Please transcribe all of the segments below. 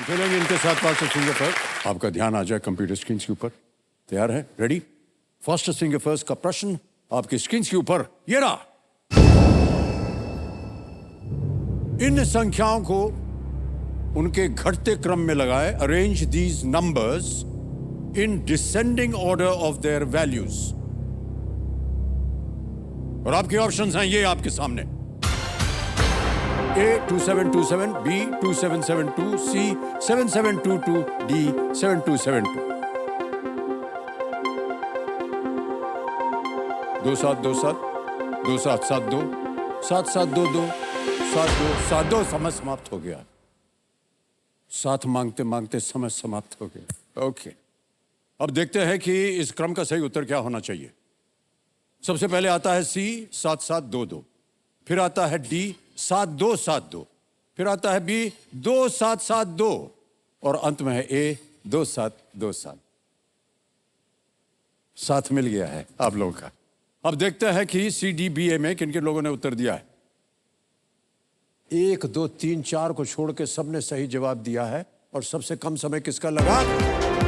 खेलेंगे इनके साथ फास्ट फिंगर फर्स्ट। आपका ध्यान आ जाए कंप्यूटर स्क्रीन के ऊपर। तैयार है? रेडी? फास्ट फिंगर फर्स्ट का प्रश्न आपकी स्क्रीन के ऊपर ये रहा। इन संख्याओं को उनके घटते क्रम में लगाए। Arrange these numbers in descending order of their values. और आपके ऑप्शंस हैं ये आपके सामने। A 2727, B 2772, C 7722, D 7272। 2727, 2772, 7722, 7272। समय समाप्त हो गया। साथ मांगते मांगते समय समाप्त हो गया। ओके, अब देखते हैं कि इस क्रम का सही उत्तर क्या होना चाहिए। सबसे पहले आता है C 7722, फिर आता है D 7272, फिर आता है B 2772 और अंत में है A 2727। साथ मिल गया है आप लोगों का। अब देखते हैं कि C D B A में किन किन लोगों ने उत्तर दिया है। 1 2 3 4 को छोड़ के सबने सही जवाब दिया है। और सबसे कम समय किसका लगा?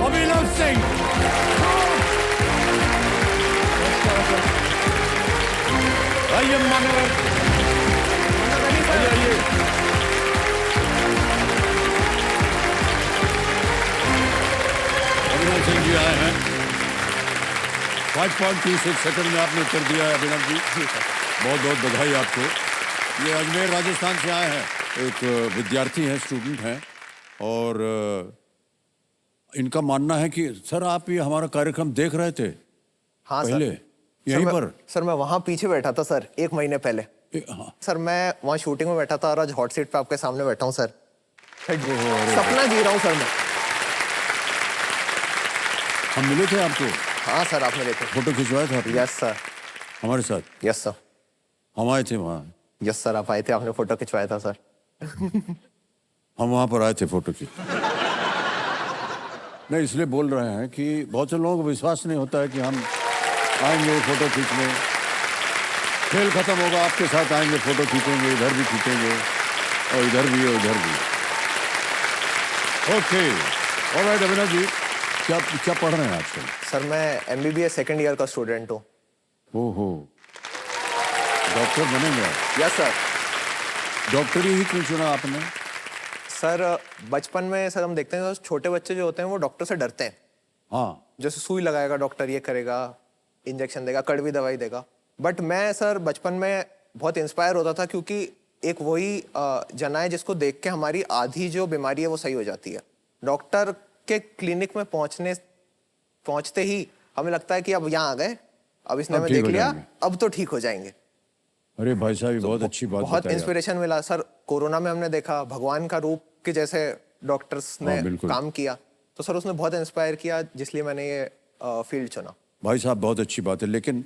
अभिनव सिंह। आइए मानव, आइए। अभिनव सिंह जी आए हैं। 5.26 सेकंड में आपने उत्तर दिया है अभिनव जी। बहुत बहुत बधाई आपको। ये अजमेर राजस्थान से आए हैं। एक विद्यार्थी हैं, स्टूडेंट हैं। और इनका मानना है कि सर आप ये हमारा कार्यक्रम देख रहे थे। हाँ पहले सर, यहीं पर। सर मैं वहाँ पीछे बैठा था सर, 1 महीने पहले। हाँ। सर मैं वहाँ शूटिंग में बैठा था और आज हॉट सीट पे आपके सामने बैठा हूँ सर। सपना जी रहा हूँ सर मैं। हम मिले थे आपको? हाँ सर, आप मिले थे। फोटो खिंचवाया था आपने? Yes sir. हमारे साथ? Yes sir. हम आए थे वहाँ। यस सर, आप आए थे, आपने फोटो खिंचवाया था सर। हम वहाँ पर आए थे फोटो की। नहीं, इसलिए बोल रहे हैं कि बहुत से लोगों को विश्वास नहीं होता है कि हम आएंगे फोटो खींचने, खेल खत्म होगा आपके साथ आएंगे फोटो खींचेंगे, इधर भी खींचेंगे और इधर भी और इधर भी। ओके, ऑलराइट अभिनव जी, क्या क्या पढ़ रहे हैं आजकल? सर मैं MBBS सेकंड ईयर का स्टूडेंट हूँ। ओहो, डॉक्टर बनेंगे? Yes sir. डॉक्टरी ही क्यों चुना आपने? सर बचपन में सर हम देखते हैं छोटे बच्चे जो होते हैं वो डॉक्टर से डरते हैं। हाँ, जैसे सुई लगाएगा डॉक्टर, ये करेगा, इंजेक्शन देगा, कड़वी दवाई देगा। बट मैं सर बचपन में बहुत इंस्पायर होता था क्योंकि एक वही जना है जिसको देख के हमारी आधी जो बीमारी है वो सही हो जाती है। डॉक्टर के क्लिनिक में पहुंचते ही हमें लगता है कि अब यहाँ आ गए, अब इसने हमें देख लिया, अब तो ठीक हो जाएंगे। अरे भाई साहब, बहुत अच्छी बात बहुत बताई। इंस्पिरेशन मिला सर। कोरोना में हमने देखा भगवान का रूप के जैसे डॉक्टर्स ने काम किया, तो सर उसने बहुत इंस्पायर किया, जिसलिए मैंने ये फील्ड चुना। भाई साहब बहुत अच्छी बात है, लेकिन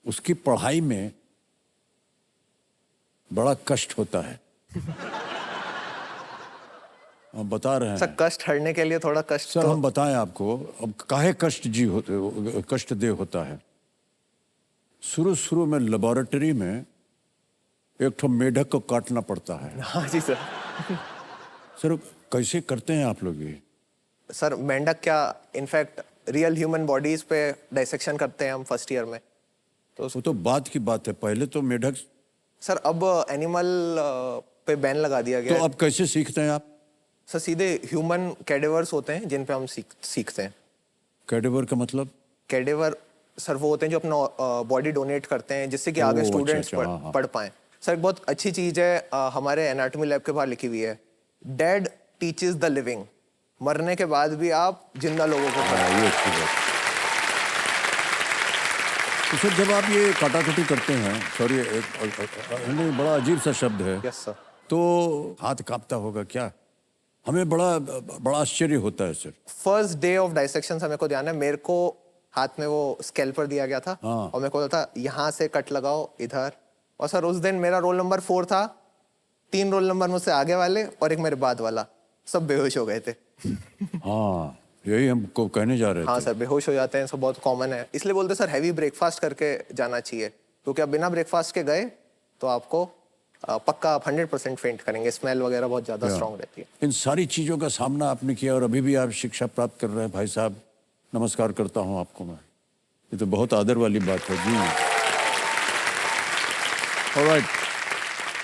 उसकी पढ़ाई में बड़ा कष्ट होता है। हम बता रहे हैं सर, कष्ट हटने के लिए थोड़ा कष्ट सर तो... हम बताएं आपको। अब काहे कष्ट जी होते, कष्ट दे होता है। शुरू में लेबोरेटरी में एक ठो मेढक को काटना पड़ता है। हाँ जी सर। सर कैसे करते हैं आप लोग ये? सर मेंढक क्या, इनफैक्ट रियल ह्यूमन बॉडीज पे डाइसेक्शन करते हैं हम फर्स्ट ईयर में। तो वो तो बात की बात है, पहले तो मेढक। सर अब एनिमल पे बैन लगा दिया गया। तो अब कैसे सीखते हैं आप? सर सीधे ह्यूमन कैडेवर्स होते हैं जिन पे हम सीखते हैं। कैडेवर का मतलब? कैडेवर सर वो होते हैं जो अपना बॉडी डोनेट करते हैं जिससे कि आगे स्टूडेंट्स पढ़ पाएं। सर एक बहुत अच्छी चीज है, हमारे एनाटॉमी लैब के बाहर लिखी हुई है, डेड टीचेस द लिविंग। मरने के बाद भी आप जिंदा लोगों को पढ़ाएं। ये अच्छी बात। तो सर जब आप ये काटाकुटी करते हैं, सॉरी बड़ा अजीब सा शब्द है। Yes sir. तो हाथ कांपता होगा क्या? हमें बड़ा आश्चर्य होता है sir. First day of dissection मेरे को ध्यान है, मेरे को हाथ में वो स्केल्पर दिया गया था। हाँ। और मेरे को था यहाँ से कट लगाओ इधर। और सर उस दिन मेरा रोल नंबर 4 था, 3 रोल नंबर मुझसे आगे वाले और एक मेरे बाद वाला, सब बेहोश हो गए थे। हाँ, यही हमको कहने जा रहे थे। हाँ सर, बेहोश हो जाते हैं, सब बहुत कॉमन है। इसलिए बोलते सर हैवी ब्रेकफास्ट करके जाना चाहिए, क्योंकि आप बिना ब्रेकफास्ट के गए तो आपको पक्का आप 100% फेंट करेंगे, स्मेल वगैरह बहुत ज़्यादा स्ट्रॉन्ग रहती है। इन सारी चीज़ों का सामना आपने किया और अभी भी आप शिक्षा प्राप्त कर रहे हैं। भाई साहब, नमस्कार करता हूं आपको मैं। ये तो बहुत आदर वाली बात है जी। ऑलराइट,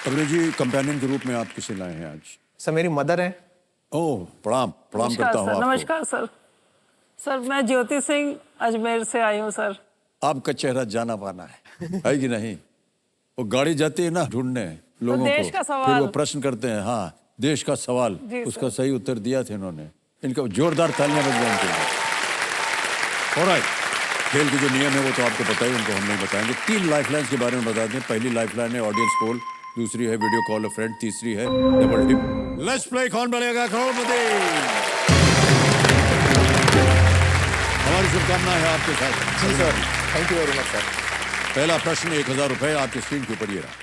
अग्नि जी, कंपेनियन के रूप में आप किसे लाए हैं आज? सर मेरी मदर है। ओह, प्रणाम प्रणाम करता हूँ आपको। नमस्कार सर। सर मैं ज्योति सिंह अजमेर से आई हूँ सर। आपका चेहरा जाना पाना है कि नहीं? वो गाड़ी जाती है ना ढूंढने लोगों देश को, का सवाल। फिर वो प्रश्न करते हैं, हाँ देश का सवाल, जी उसका सही उत्तर दिया था इन्होंने। इनका जोरदार तालियां बज जाएंगे। ऑलराइट, खेल के जो नियम है वो तो आपको पता ही, उनको हम नहीं बताएंगे। 3 लाइफलाइंस के बारे में बता दें। पहली लाइफलाइन है ऑडियंस पोल, दूसरी है वीडियो कॉल अ फ्रेंड, तीसरी है डबल टिप। लेट्स प्ले कौन बनेगा करोड़पति। हमारी शुभकामनाएं है आपके साथ। जी sir, thank you very much sir. पहला प्रश्न 1000 रुपए आपके स्क्रीन के ऊपर ये रहा।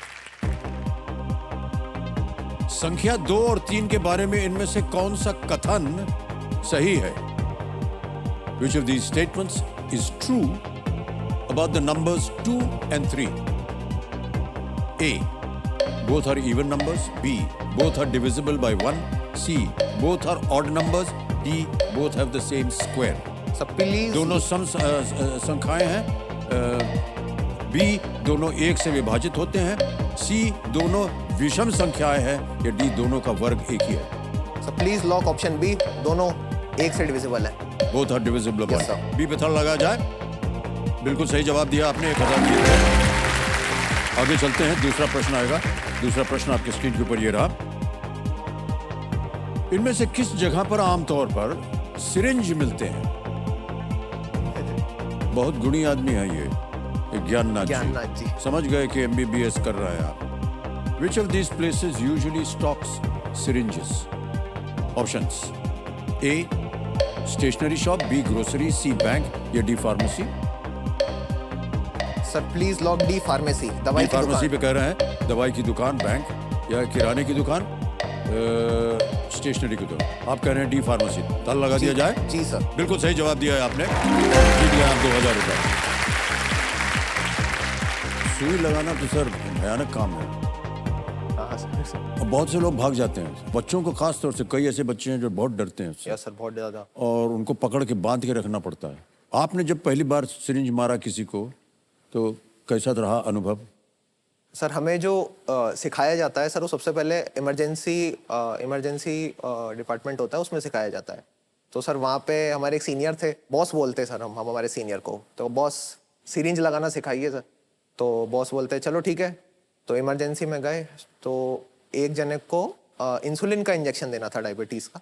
संख्या 2 और 3 के बारे में इनमें से कौन सा कथन सही है? Which of these statements is true about the numbers 2 and 3? A. Both are even numbers. B. Both are divisible by 1. C. Both are odd numbers. D. Both have the same square. Sir please. दोनों संख्याएं हैं। B, दोनों 1 से विभाजित होते हैं। सी, दोनों विषम संख्याएं हैं। या डी, दोनों का वर्ग एक ही है। Sir please lock option B, दोनों 1 से डिविजिबल है। Both are divisible by. Yes, sir. B पे थर्ड लगा जाए। बिल्कुल सही जवाब दिया आपने, 1000 दिए थे। आगे चलते हैं, दूसरा प्रश्न आएगा। दूसरा प्रश्न आपके स्क्रीन के ऊपर ये रहा। इनमें से किस जगह पर आमतौर पर सिरिंज मिलते हैं? बहुत गुणी आदमी है ये ज्ञाननाथ ज्ञाननाथ जी। समझ गए कि MBBS कर रहा है आप। Which of these places usually stocks syringes? Options: A. Stationery shop, B. Grocery, C. Bank, या D. Pharmacy? Sir please lock D, pharmacy, दवाई की फार्मेसी दुकान। पे कह रहे हैं। दवाई की दुकान, बैंक या किराने की दुकान, स्टेशनरी की दुकान। आप कह रहे हैं डी, फार्मेसी। ताला लगा दिया जाए। जी सर। बिल्कुल सही जवाब दिया है आपने। जीत गए आप 2000 रुपए। सुई लगाना तो सर भयानक काम है हाँ सर। और बहुत से लोग भाग जाते हैं। बच्चों को खास तौर से, कई ऐसे बच्चे हैं जो बहुत डरते हैं उससे या सर बहुत ज़्यादा। और उनको पकड़ के बांध के रखना पड़ता है। आपने जब पहली बार सिरिंज मारा किसी को तो कैसा रहा अनुभव? सर हमें जो सिखाया जाता है सर, वो सबसे पहले इमरजेंसी डिपार्टमेंट होता है, उसमें सिखाया जाता है। तो सर वहाँ पे हमारे एक सीनियर थे, बॉस बोलते सर, हम हमारे सीनियर को, तो बॉस सिरिंज लगाना सिखाइए सर। तो बॉस बोलते चलो ठीक है। तो इमरजेंसी में गए तो एक जने को इंसुलिन का इंजेक्शन देना था, डायबिटीज़ का।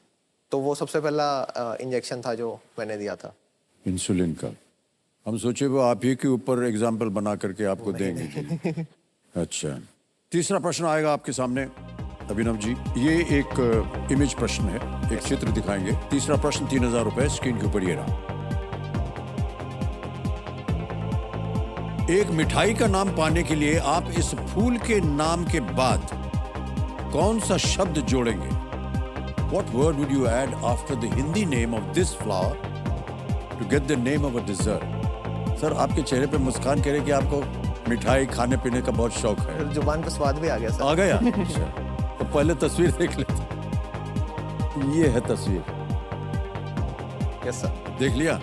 तो वो सबसे पहला इंजेक्शन था जो मैंने दिया था। इंसुलिन का? हम सोचे वो आप ही के ऊपर एग्जाम्पल बना करके आपको देंगे। अच्छा, तीसरा प्रश्न आएगा आपके सामने अभिनव जी। ये एक इमेज प्रश्न है, एक चित्र दिखाएंगे। तीसरा प्रश्न 3000 रुपए स्क्रीन के ऊपर ये रहा। एक मिठाई का नाम पाने के लिए आप इस फूल के नाम के बाद कौन सा शब्द जोड़ेंगे? What word would you add after the Hindi name of this flower to get the name of a dessert? Sir आपके चेहरे पे मुस्कान कह रहे कि आपको मिठाई खाने पीने का बहुत शौक है। जुबान पे स्वाद भी आ गया सर। आ गया? अच्छा, तो पहले तस्वीर देख लेते। ये है तस्वीर। Yes sir. देख लिया?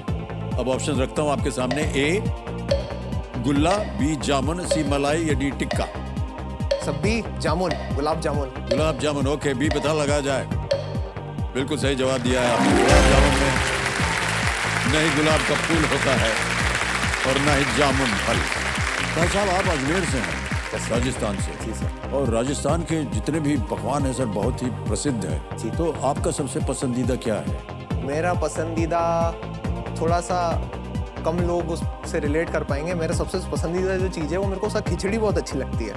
अब ऑप्शन रखता हूं आपके सामने। ए गुल्ला, बी जामुन, सी मलाई या डी टिक्का? सब बी जामुन, गुलाब जामुन। गुलाब जामुन। ओके, बी पता लगा जाए। बिल्कुल सही जवाब दिया है आपने। गुलाब जामुन में नहीं गुलाब का फूल होता है और ना ही जामुन फल। भाई साहब आप अजमेर से हैं, राजस्थान से। जी सर। और राजस्थान के जितने भी पकवान हैं सर बहुत ही प्रसिद्ध है। जी। तो आपका सबसे पसंदीदा क्या है? मेरा पसंदीदा, थोड़ा सा कम लोग उससे रिलेट कर पाएंगे, मेरा सबसे पसंदीदा जो चीज़ है वो मेरे को सर खिचड़ी बहुत अच्छी लगती है।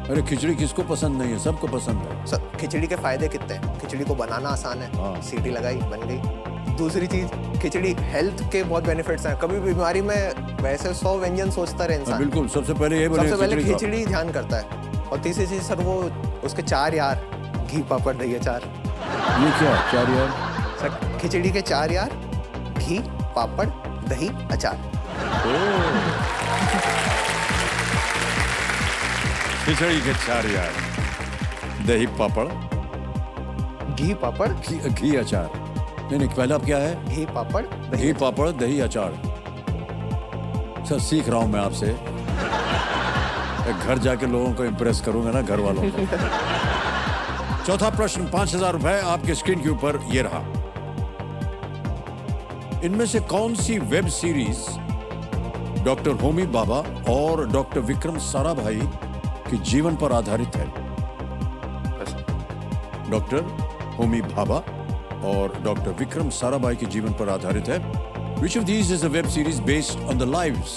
अरे खिचड़ी किसको पसंद नहीं है? सबको पसंद है। सर खिचड़ी के फायदे कितने हैं? खिचड़ी को बनाना आसान है, हाँ। सीटी लगाई बन गई। दूसरी चीज़, खिचड़ी हेल्थ के बहुत बेनिफिट्स हैं। कभी बीमारी में वैसे 100 व्यंजन सोचता रहे इंसान, बिल्कुल सबसे पहले ये बोले सबसे पहले खिचड़ी खिचड़ी ध्यान करता है। और तीसरी चीज़ सर वो उसके 4 यार, घी पापड़ दही अचार। खाओ। ये क्या 4 यार? सर खिचड़ी के 4 यार, घी पापड़ दही अचार। खिचड़ी के 4 यार। दही पापड़, घी पापड़, घी अचार। नहीं, पहला क्या है? घी पापड़, घी पापड़, दही अचार। सर सीख रहा हूं मैं आपसे, घर जाके लोगों को इम्प्रेस करूंगा ना, घर वालों को। चौथा प्रश्न, 5,000 रुपए आपके स्क्रीन के ऊपर ये रहा। इनमें से कौन सी web series doctor Homi Bhabha और डॉक्टर विक्रम साराभाई के जीवन पर आधारित है? डॉक्टर होमी भाभा और डॉक्टर विक्रम साराभाई के जीवन पर आधारित है। Which of these is a web series based on the lives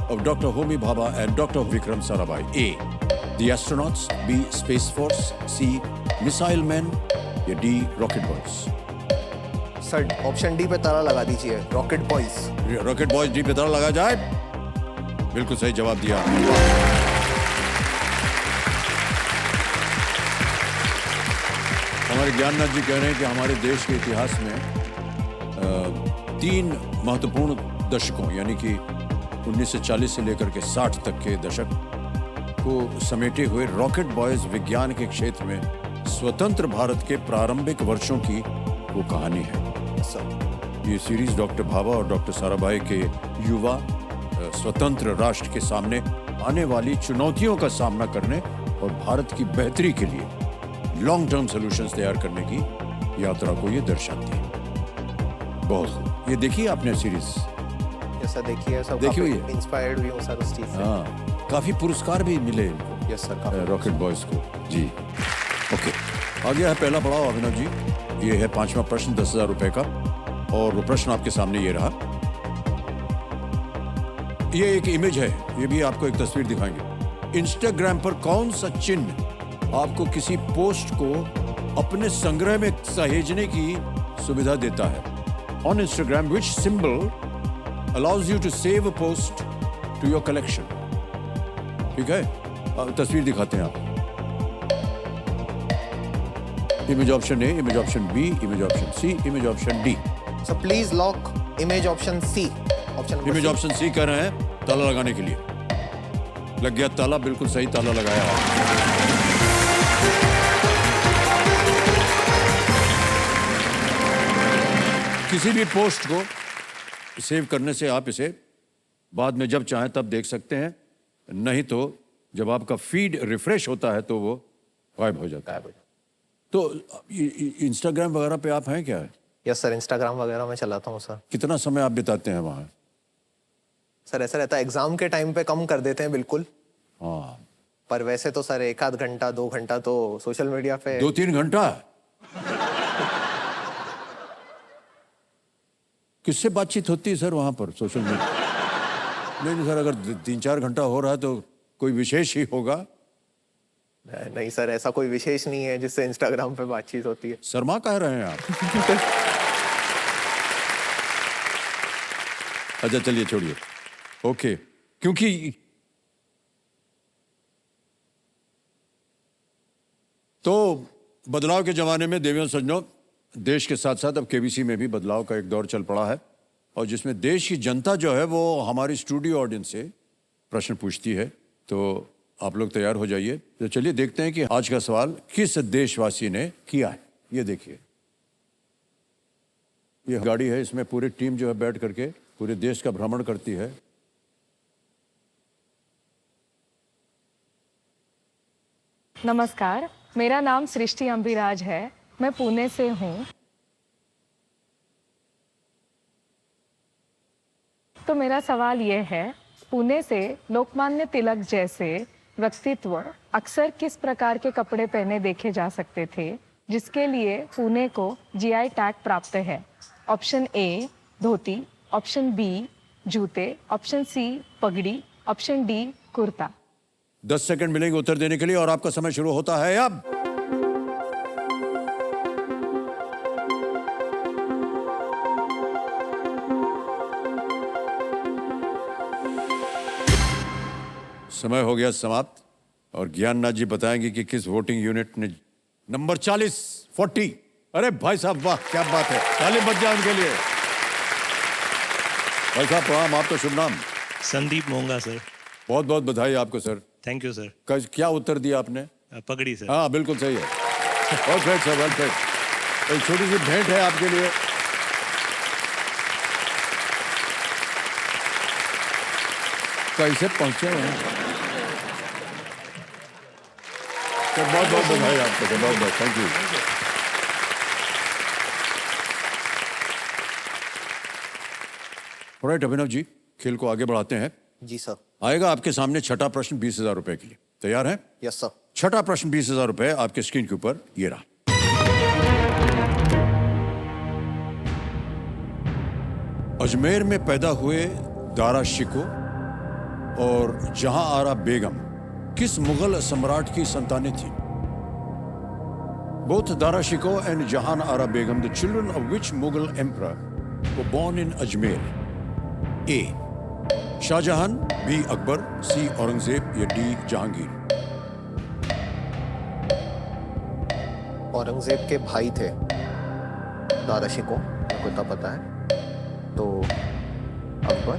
of Dr. Homi Bhabha and Dr. Vikram Sarabhai? A. The Astronauts. B. Space Force. C. Missile Men. या D. Rocket Boys. Sir option D पे ताला लगा दीजिए, rocket boys. Rocket boys D पे ताला लगा जाए। बिल्कुल सही जवाब दिया। हमारे ज्ञाननाथ जी कह रहे हैं कि हमारे देश के इतिहास में 3 महत्वपूर्ण दशकों यानी कि 1940 से लेकर के 60 तक के दशक को समेटे हुए रॉकेट बॉयज विज्ञान के क्षेत्र में स्वतंत्र भारत के प्रारंभिक वर्षों की वो कहानी है। ये सीरीज डॉक्टर भाभा और डॉक्टर साराभाई के युवा स्वतंत्र राष्ट्र के सामने आने वाली चुनौतियों का सामना करने और भारत की बेहतरी के लिए लॉन्ग टर्म सॉल्यूशंस तैयार करने की यात्रा को ये दर्शाती है। बहुत खूब। ये देखिए आपने सीरीज? यस सर, देखिए सब देखी हुई है? काफी इंस्पायर्ड भी हूं सर उस चीज से। हाँ, काफी पुरस्कार भी मिले इनको। यस सर, काफी। रॉकेट बॉयज को जी। ओके, आ गया है पहला पड़ाव अभिनव जी। ये है 5वां प्रश्न 10,000 रुपए का, और वो प्रश्न आपके सामने ये रहा। ये एक इमेज है, ये भी आपको एक तस्वीर दिखाएंगे। इंस्टाग्राम पर कौन सा चिन्ह आपको किसी पोस्ट को अपने संग्रह में सहेजने की सुविधा देता है? On Instagram which symbol allows you to save a post to your collection? ठीक है, तस्वीर दिखाते हैं आप। Image option A, image option B, image option C, image option D. So please lock image option C. Option image option C कर रहे हैं ताला लगाने के लिए। लग गया ताला, बिल्कुल सही ताला लगाया है। किसी भी पोस्ट को सेव करने से आप इसे बाद में जब चाहें तब देख सकते हैं, नहीं तो जब आपका फीड रिफ्रेश होता है तो वो गायब हो जाता है। तो इंस्टाग्राम वगैरह पे आप हैं क्या? यस सर, इंस्टाग्राम वगैरह में चलाता हूँ सर। कितना समय आप बिताते हैं वहाँ? सर ऐसा रहता है, एग्जाम के टाइम पे कम कर देते हैं बिल्कुल, हाँ, पर वैसे तो सर 1 आध घंटा 2 घंटा तो सोशल मीडिया पे। 2-3 घंटा? किससे बातचीत होती है सर वहां पर सोशल मीडिया? नहीं सर, अगर 3-4 घंटा हो रहा है तो कोई विशेष ही होगा। नहीं सर, ऐसा कोई विशेष नहीं है जिससे इंस्टाग्राम पे बातचीत होती है। शर्मा कह रहे हैं आप? अच्छा चलिए छोड़िए। ओके, क्योंकि तो बदलाव के जमाने में देवियों सज्जनों, देश के साथ साथ अब केबीसी में भी बदलाव का एक दौर चल पड़ा है, और जिसमें देश की जनता जो है वो हमारी स्टूडियो ऑडियंस से प्रश्न पूछती है। तो आप लोग तैयार हो जाइए। तो चलिए देखते हैं कि आज का सवाल किस देशवासी ने किया है। ये देखिए, ये गाड़ी है, इसमें पूरी टीम जो है बैठ करके पूरे देश का भ्रमण करती है। नमस्कार, मेरा नाम सृष्टि अंबिराज है, मैं पुणे से हूँ। तो मेरा सवाल ये है, पुणे से लोकमान्य तिलक जैसे व्यक्तित्व अक्सर किस प्रकार के कपड़े पहने देखे जा सकते थे, जिसके लिए पुणे को जीआई टैग प्राप्त है? ऑप्शन ए धोती, ऑप्शन बी जूते, ऑप्शन सी पगड़ी, ऑप्शन डी कुर्ता। 10 सेकंड मिलेंगे उत्तर देने के लिए, और आपका समय शुरू होता है अब। समय हो गया समाप्त, और ज्ञाननाथ जी बताएंगे कि किस वोटिंग यूनिट ने नंबर 40। अरे भाई साहब वाह, क्या बात है, ताली बज जाए उनके लिए। भाई साहब प्रणाम, आपका शुभ नाम? संदीप मोंगा सर। बहुत बहुत बधाई आपको सर। Thank you sir. क्या उत्तर दिया आपने? पगड़ी सर। हाँ बिल्कुल सही है। Perfect sir, perfect. एक छोटी सी भेंट है आपके लिए। कैसे पहुंचे हैं सर? बहुत बहुत बधाई आपको सर, बहुत बहुत thank you. Alright Abhinav ji, खेल को आगे बढ़ाते हैं। जी सर। आएगा आपके सामने छठा प्रश्न 20,000 रुपए के लिए। तैयार हैं? Yes sir. छठा प्रश्न 20,000 रुपए आपके स्क्रीन के ऊपर ये रहा। अजमेर में पैदा हुए दारा शिको और जहां आरा बेगम किस मुगल सम्राट की संतानें थी? Both Dara Shikoh and Jahan Ara Begum, the children of which Mughal emperor were born in Ajmer? A. Shah Jahan, B. Akbar, C. Aurangzeb या D. Jahangir? औरंगजेब के भाई थे दारा शिकोह, मेरे को इतना पता है। तो अकबर,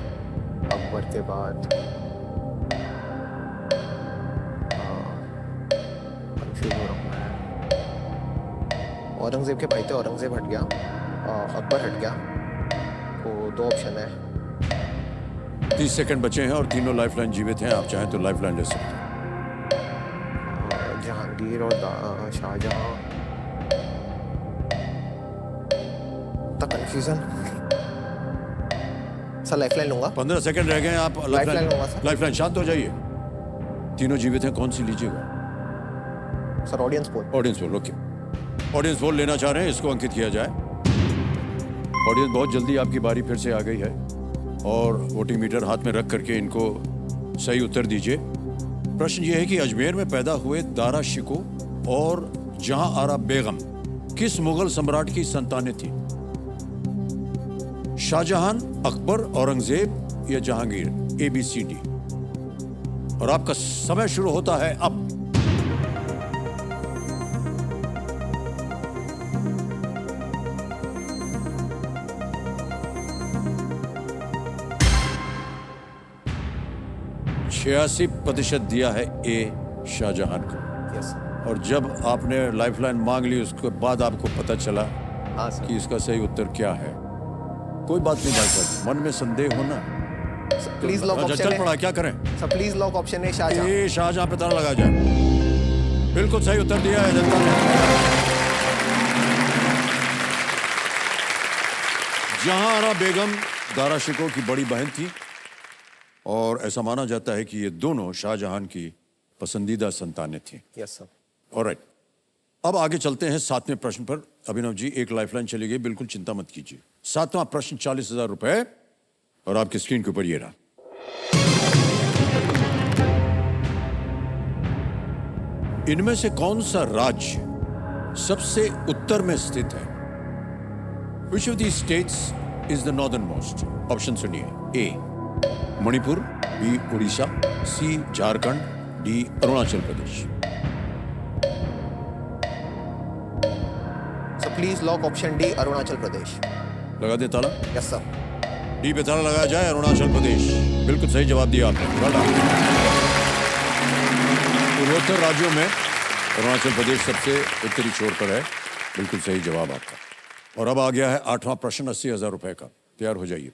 अकबर के बाद कंफ्यूज हो रहा हूँ मैं। औरंगजेब के भाई थे, औरंगजेब हट गया, अकबर हट गया, तो दो ऑप्शन है। 30 सेकंड बचे हैं और तीनों लाइफलाइन जीवित हैं। आप चाहें तो लाइफलाइन ले सकते हैं। जहांगीर और शाहजहां, कंफ्यूजन। सर लाइफलाइन लूंगा। 15 सेकंड रह गए हैं। आप लाइफलाइन लूंगा सर। लाइफलाइन, शांत हो जाइए। तीनों जीवित हैं, कौन सी लीजिएगा? Sir audience poll. Audience poll, okay. Audience poll लेना चाह रहे हैं, इसको अंकित किया जाए। ऑडियंस, बहुत जल्दी आपकी बारी फिर से आ गई है और वोटिंग मीटर हाथ में रख करके इनको सही उत्तर दीजिए। प्रश्न ये है कि अजमेर में पैदा हुए दारा शिको और जहां आरा बेगम किस मुगल सम्राट की संतानें थी? शाहजहां, अकबर, औरंगजेब या जहांगीर? ABCD। और आपका समय शुरू होता है अब। %86% दिया है ए शाहजहां को। यस। और जब आपने लाइफलाइन मांग ली उसके बाद आपको पता चला हाँ सर। कि इसका सही उत्तर क्या है। कोई बात नहीं भाई साहब, मन में संदेह होना। प्लीज लॉक अच्छा, ऑप्शन चल है। पड़ा, क्या करें? सर प्लीज लॉक ऑप्शन है शाहजहां। ए शाहजहां पे ताला लगा जाए। बिल्कुल सही उत्तर दिया है जनता ने। जहां आरा बेगम दारा शिकोह की बड़ी बहन थी और ऐसा माना जाता है कि ये दोनों शाहजहां की पसंदीदा संतानें थी। Yes sir. ऑलराइट, अब आगे चलते हैं 7वें प्रश्न पर। अभिनव जी, एक लाइफलाइन चली गई, बिल्कुल चिंता मत कीजिए। 7वां प्रश्न 40,000 रुपए और आपकी स्क्रीन के ऊपर ये रहा। इनमें से कौन सा राज्य सबसे उत्तर में स्थित है? Which of these states is the northernmost? Option सुनिए। A Manipur, B Orissa, C Jharkhand, D Arunachal Pradesh. Sir please lock option D Arunachal Pradesh. लगा दे ताला। Yes sir. डी पे ताला लगाया जाए, अरुणाचल प्रदेश। बिल्कुल सही जवाब दिया आपने। Well done। पूर्वोत्तर राज्यों में अरुणाचल प्रदेश सबसे उत्तरी छोर पर है। बिल्कुल सही जवाब आपका। और अब आ गया है 8वां प्रश्न 80,000 रुपए का। तैयार हो जाइए।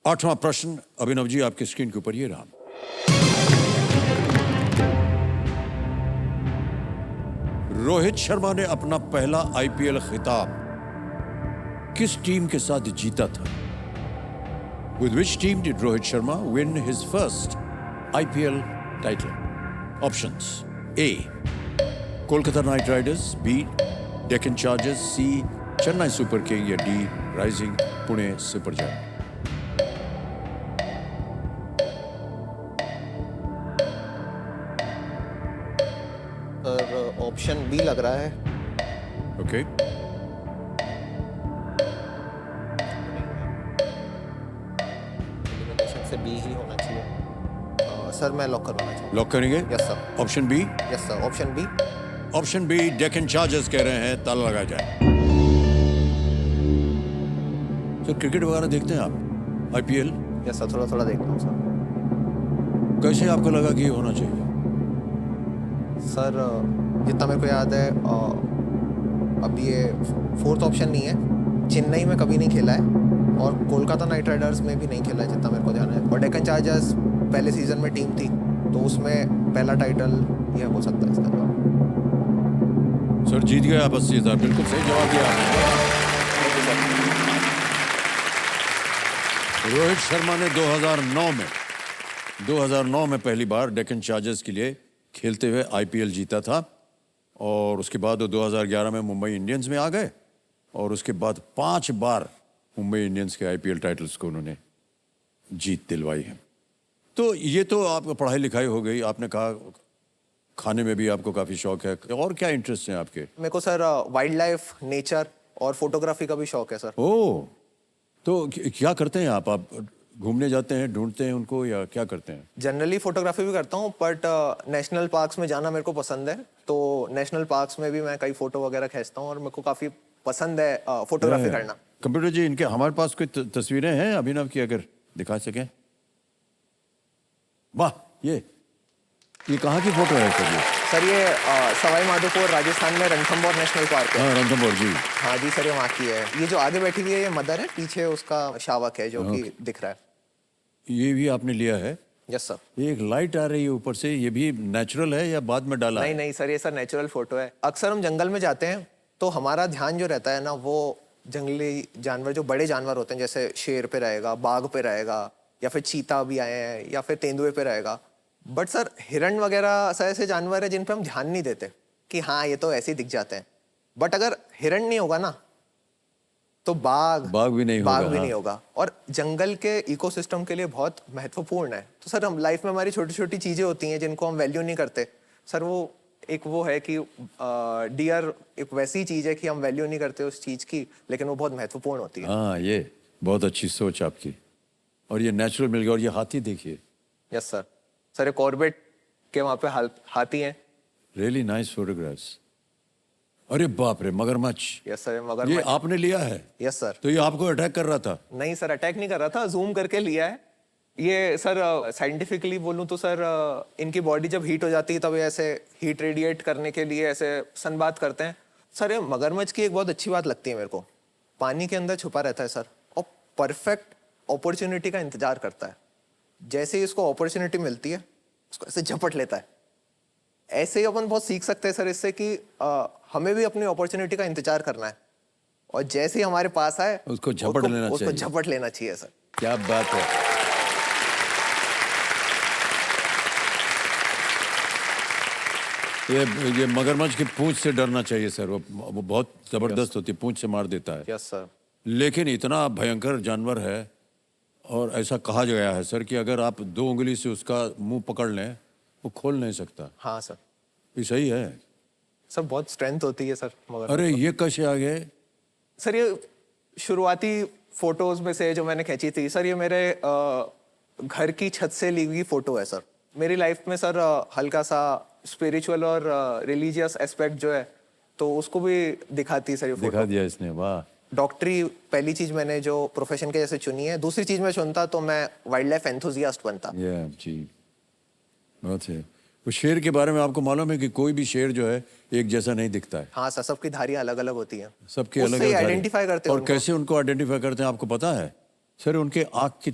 8वां प्रश्न अभिनव जी, आपके स्क्रीन के ऊपर ये रहा। रोहित शर्मा ने अपना पहला IPL खिताब किस टीम के साथ जीता था? With which team did Rohit Sharma win his first IPL title? Options: A. Kolkata Knight Riders, B. Deccan Chargers, C. Chennai Super King या D. Rising Pune Super Giant? Sir option B लग रहा है। Okay. Elimination से B ही होना चाहिए। Sir मैं lock करवाना चाहूँगा। लॉक करेंगे? Yes sir. Option B. Yes sir, option B. Option B Deccan chargers कह रहे हैं। ताला लगा जाए। सर क्रिकेट वगैरह देखते हैं आप? IPL यस सर, थोड़ा थोड़ा देखता हूँ सर। कैसे आपको लगा कि ये होना चाहिए? सर जितना मेरे को याद है अब ये फोर्थ ऑप्शन नहीं है, चेन्नई में कभी नहीं खेला है और कोलकाता नाइट राइडर्स में भी नहीं खेला है जितना मेरे को जाना है, और डेक्कन चार्जर्स पहले सीजन में टीम थी तो उसमें पहला टाइटल यह हो सकता है इसका जवाब। सर जीत गए आप 80,000, बिल्कुल सही जवाब दिया आपने। रोहित शर्मा ने 2009 में पहली बार डेक्कन चार्जर्स के लिए खेलते हुए आईपीएल जीता था और उसके बाद वो 2011 में मुंबई इंडियंस में आ गए और उसके बाद 5 बार मुंबई इंडियंस के आईपीएल टाइटल्स को उन्होंने जीत दिलवाई है। तो ये तो आपका पढ़ाई लिखाई हो गई, आपने कहा खाने में भी आपको काफी शौक है, और क्या इंटरेस्ट है आपके? मेरे को सर वाइल्ड लाइफ, नेचर और फोटोग्राफी का भी शौक है सर। ओह, तो क्या करते हैं आप घूमने जाते हैं, ढूंढते हैं उनको, या क्या करते हैं? जनरली फोटोग्राफी भी करता हूँ बट नेशनल पार्क्स में जाना मेरे को पसंद है, तो नेशनल पार्क्स में भी मैं कई फोटो वगैरह खींचता हूँ और मेरे को काफी पसंद है फोटोग्राफी करना। कंप्यूटर जी, इनके हमारे पास कोई तस्वीरें हैं अभिनव की, अगर दिखा सकें? वाह, ये कहाँ की फोटो है सर? ये सर ये सवाई माधोपुर राजस्थान में रणथंभौर नेशनल पार्क है। हाँ, रणथंभौर जी। हाँ जी सर, ये वहाँ की है। ये जो आगे बैठी हुई है ये मदर है, पीछे उसका शावक है जो कि दिख रहा है। ये भी आपने लिया है? Yes sir. ये एक लाइट आ रही है ऊपर से, ये भी नेचुरल है या बाद में डाला है? नहीं सर, ये सर नेचुरल फोटो है। अक्सर हम जंगल में जाते हैं तो हमारा ध्यान जो रहता है ना, वो जंगली जानवर, जो बड़े जानवर होते हैं जैसे शेर पे रहेगा, बाघ पे रहेगा, या फिर चीता भी आए हैं, या फिर तेंदुए पे रहेगा। बट सर हिरण वगैरह ऐसे जानवर है जिन पे हम ध्यान नहीं देते कि हाँ ये तो ऐसे ही दिख जाते हैं। बट अगर हिरण नहीं होगा ना तो बाघ भी नहीं होगा। नहीं होगा, और जंगल के इकोसिस्टम के लिए बहुत महत्वपूर्ण है। तो सर हम लाइफ में हमारी छोटी छोटी चीजें होती हैं जिनको हम वैल्यू नहीं करते सर। वो है कि डियर एक वैसी चीज है कि हम वैल्यू नहीं करते उस चीज की, लेकिन वो बहुत महत्वपूर्ण होती है। हाँ, ये बहुत अच्छी सोच आपकी। और ये नेचुरल मिल गया। और ये हाथी देखिए। Yes sir. सर ये कॉर्बेट के वहाँ पे हाथी हैं। Really nice photographs. अरे बाप रे, मगरमच्छ। यस सर, ये मगरमच्छ। आपने लिया है? Yes sir. तो ये आपको अटैक कर रहा था? नहीं सर, अटैक नहीं कर रहा था, जूम करके लिया है। ये सर साइंटिफिकली बोलूं तो सर इनकी बॉडी जब हीट हो जाती है तब ये ऐसे हीट रेडिएट करने के लिए ऐसे सनबाथ करते हैं। सर ये मगरमच्छ की एक बहुत अच्छी बात लगती है मेरे को, पानी के अंदर छुपा रहता है सर और परफेक्ट अपॉर्चुनिटी का इंतजार करता है। जैसे ही इसको अपॉर्चुनिटी मिलती है उसको ऐसे झपट लेता है। ऐसे ही अपन बहुत सीख सकते हैं सर इससे कि हमें भी अपनी अपॉर्चुनिटी का इंतजार करना है और जैसे ही हमारे पास आए उसको झपट लेना चाहिए। उसको झपट लेना चाहिए सर। क्या बात है। ये मगरमच्छ की पूंछ से डरना चाहिए सर। वो बहुत जबरदस्त होती है, पूंछ से मार देता है। Yes sir. लेकिन इतना भयंकर जानवर है और ऐसा कहा गया है सर कि अगर आप 2 उंगली से उसका मुंह पकड़ लें वो खोल नहीं सकता। हाँ सर। ये सही है सर, बहुत स्ट्रेंथ होती है सर मगर। अरे ये कैसे आ गए सर? ये शुरुआती फोटोज में से जो मैंने खींची थी सर, ये मेरे घर की छत से ली हुई फोटो है सर। मेरी लाइफ में सर हल्का सा स्पिरिचुअल और रिलीजियस एस्पेक्ट जो है तो उसको भी दिखाती है सर ये फोटो। दिखा दिया इसने, वाह। डॉक्टरी पहली चीज मैंने जो प्रोफेशन के जैसे चुनी है। दूसरी चीज मैं चुनता तो मैं वाइल्ड लाइफ एंथुजियास्ट बनता। ये जी बहुत है। वो शेर के बारे में आपको मालूम है कि कोई भी शेर जो है एक जैसा नहीं दिखता है? हाँ सर, सबकी धारियां अलग अलग होती हैं। सबकी अलग उससे अलग आइडेंटिफाई करते हैं और उनको। कैसे उनको आइडेंटिफाई करते हैं आपको पता है सर? उनके आँख के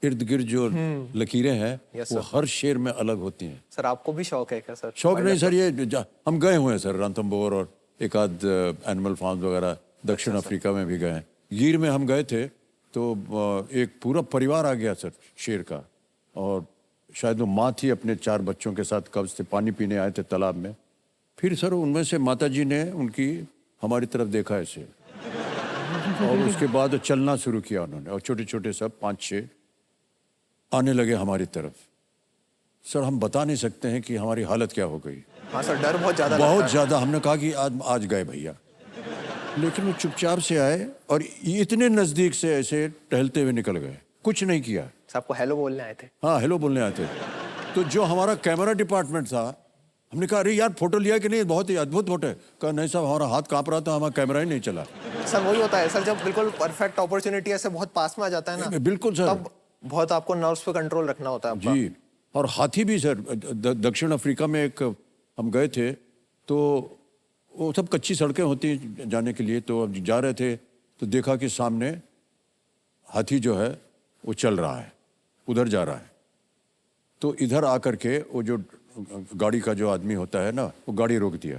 इर्द गिर्द जो लकीरें हैं Yes, वो sir. हर शेर में अलग होती हैं। सर आपको भी शौक है क्या सर? शौक नहीं सर, ये हम गए हुए हैं सर रणथंभौर और एक आध एनिमल फार्म वगैरह दक्षिण अफ्रीका में भी गए हैं। गिर में हम गए थे तो एक पूरा परिवार आ गया सर शेर का, और शायद वो माँ थी अपने 4 बच्चों के साथ, कब्ज से पानी पीने आए थे तालाब में। फिर सर उनमें से माताजी ने उनकी हमारी तरफ देखा ऐसे और उसके बाद चलना शुरू किया उन्होंने, और छोटे छोटे सब 5-6 आने लगे हमारी तरफ। सर हम बता नहीं सकते हैं कि हमारी हालत क्या हो गई। हाँ सर, डर बहुत ज्यादा लगता है। बहुत ज्यादा। हमने कहा कि आज गए भैया, लेकिन वो चुपचाप से आए और इतने नजदीक से ऐसे टहलते हुए निकल गए, कुछ नहीं किया। सर आपको हेलो बोलने आए थे? हाँ, हेलो बोलने आए थे। तो जो हमारा कैमरा डिपार्टमेंट था, हमने कहा अरे यार फोटो लिया कि नहीं, बहुत ही अद्भुत फोटो है। कहा नहीं साहब, हमारा हाथ कांप रहा था, हमारा कैमरा ही नहीं चला। सर वही होता है सर, जब बिल्कुल परफेक्ट अपॉर्चुनिटी ऐसे बहुत पास में आ जाता है ना, बिल्कुल सर, तब बहुत आपको नर्व्स पे कंट्रोल रखना होता है आपका। जी। और हाथी भी सर, दक्षिण अफ्रीका में एक हम गए थे तो वो सब कच्ची सड़कें होती हैं जाने के लिए, तो अब जा रहे थे तो देखा कि सामने हाथी जो है वो चल रहा है, उधर जा रहा है। तो इधर आकर के वो जो गाड़ी का जो आदमी होता है ना, वो गाड़ी रोक दिया।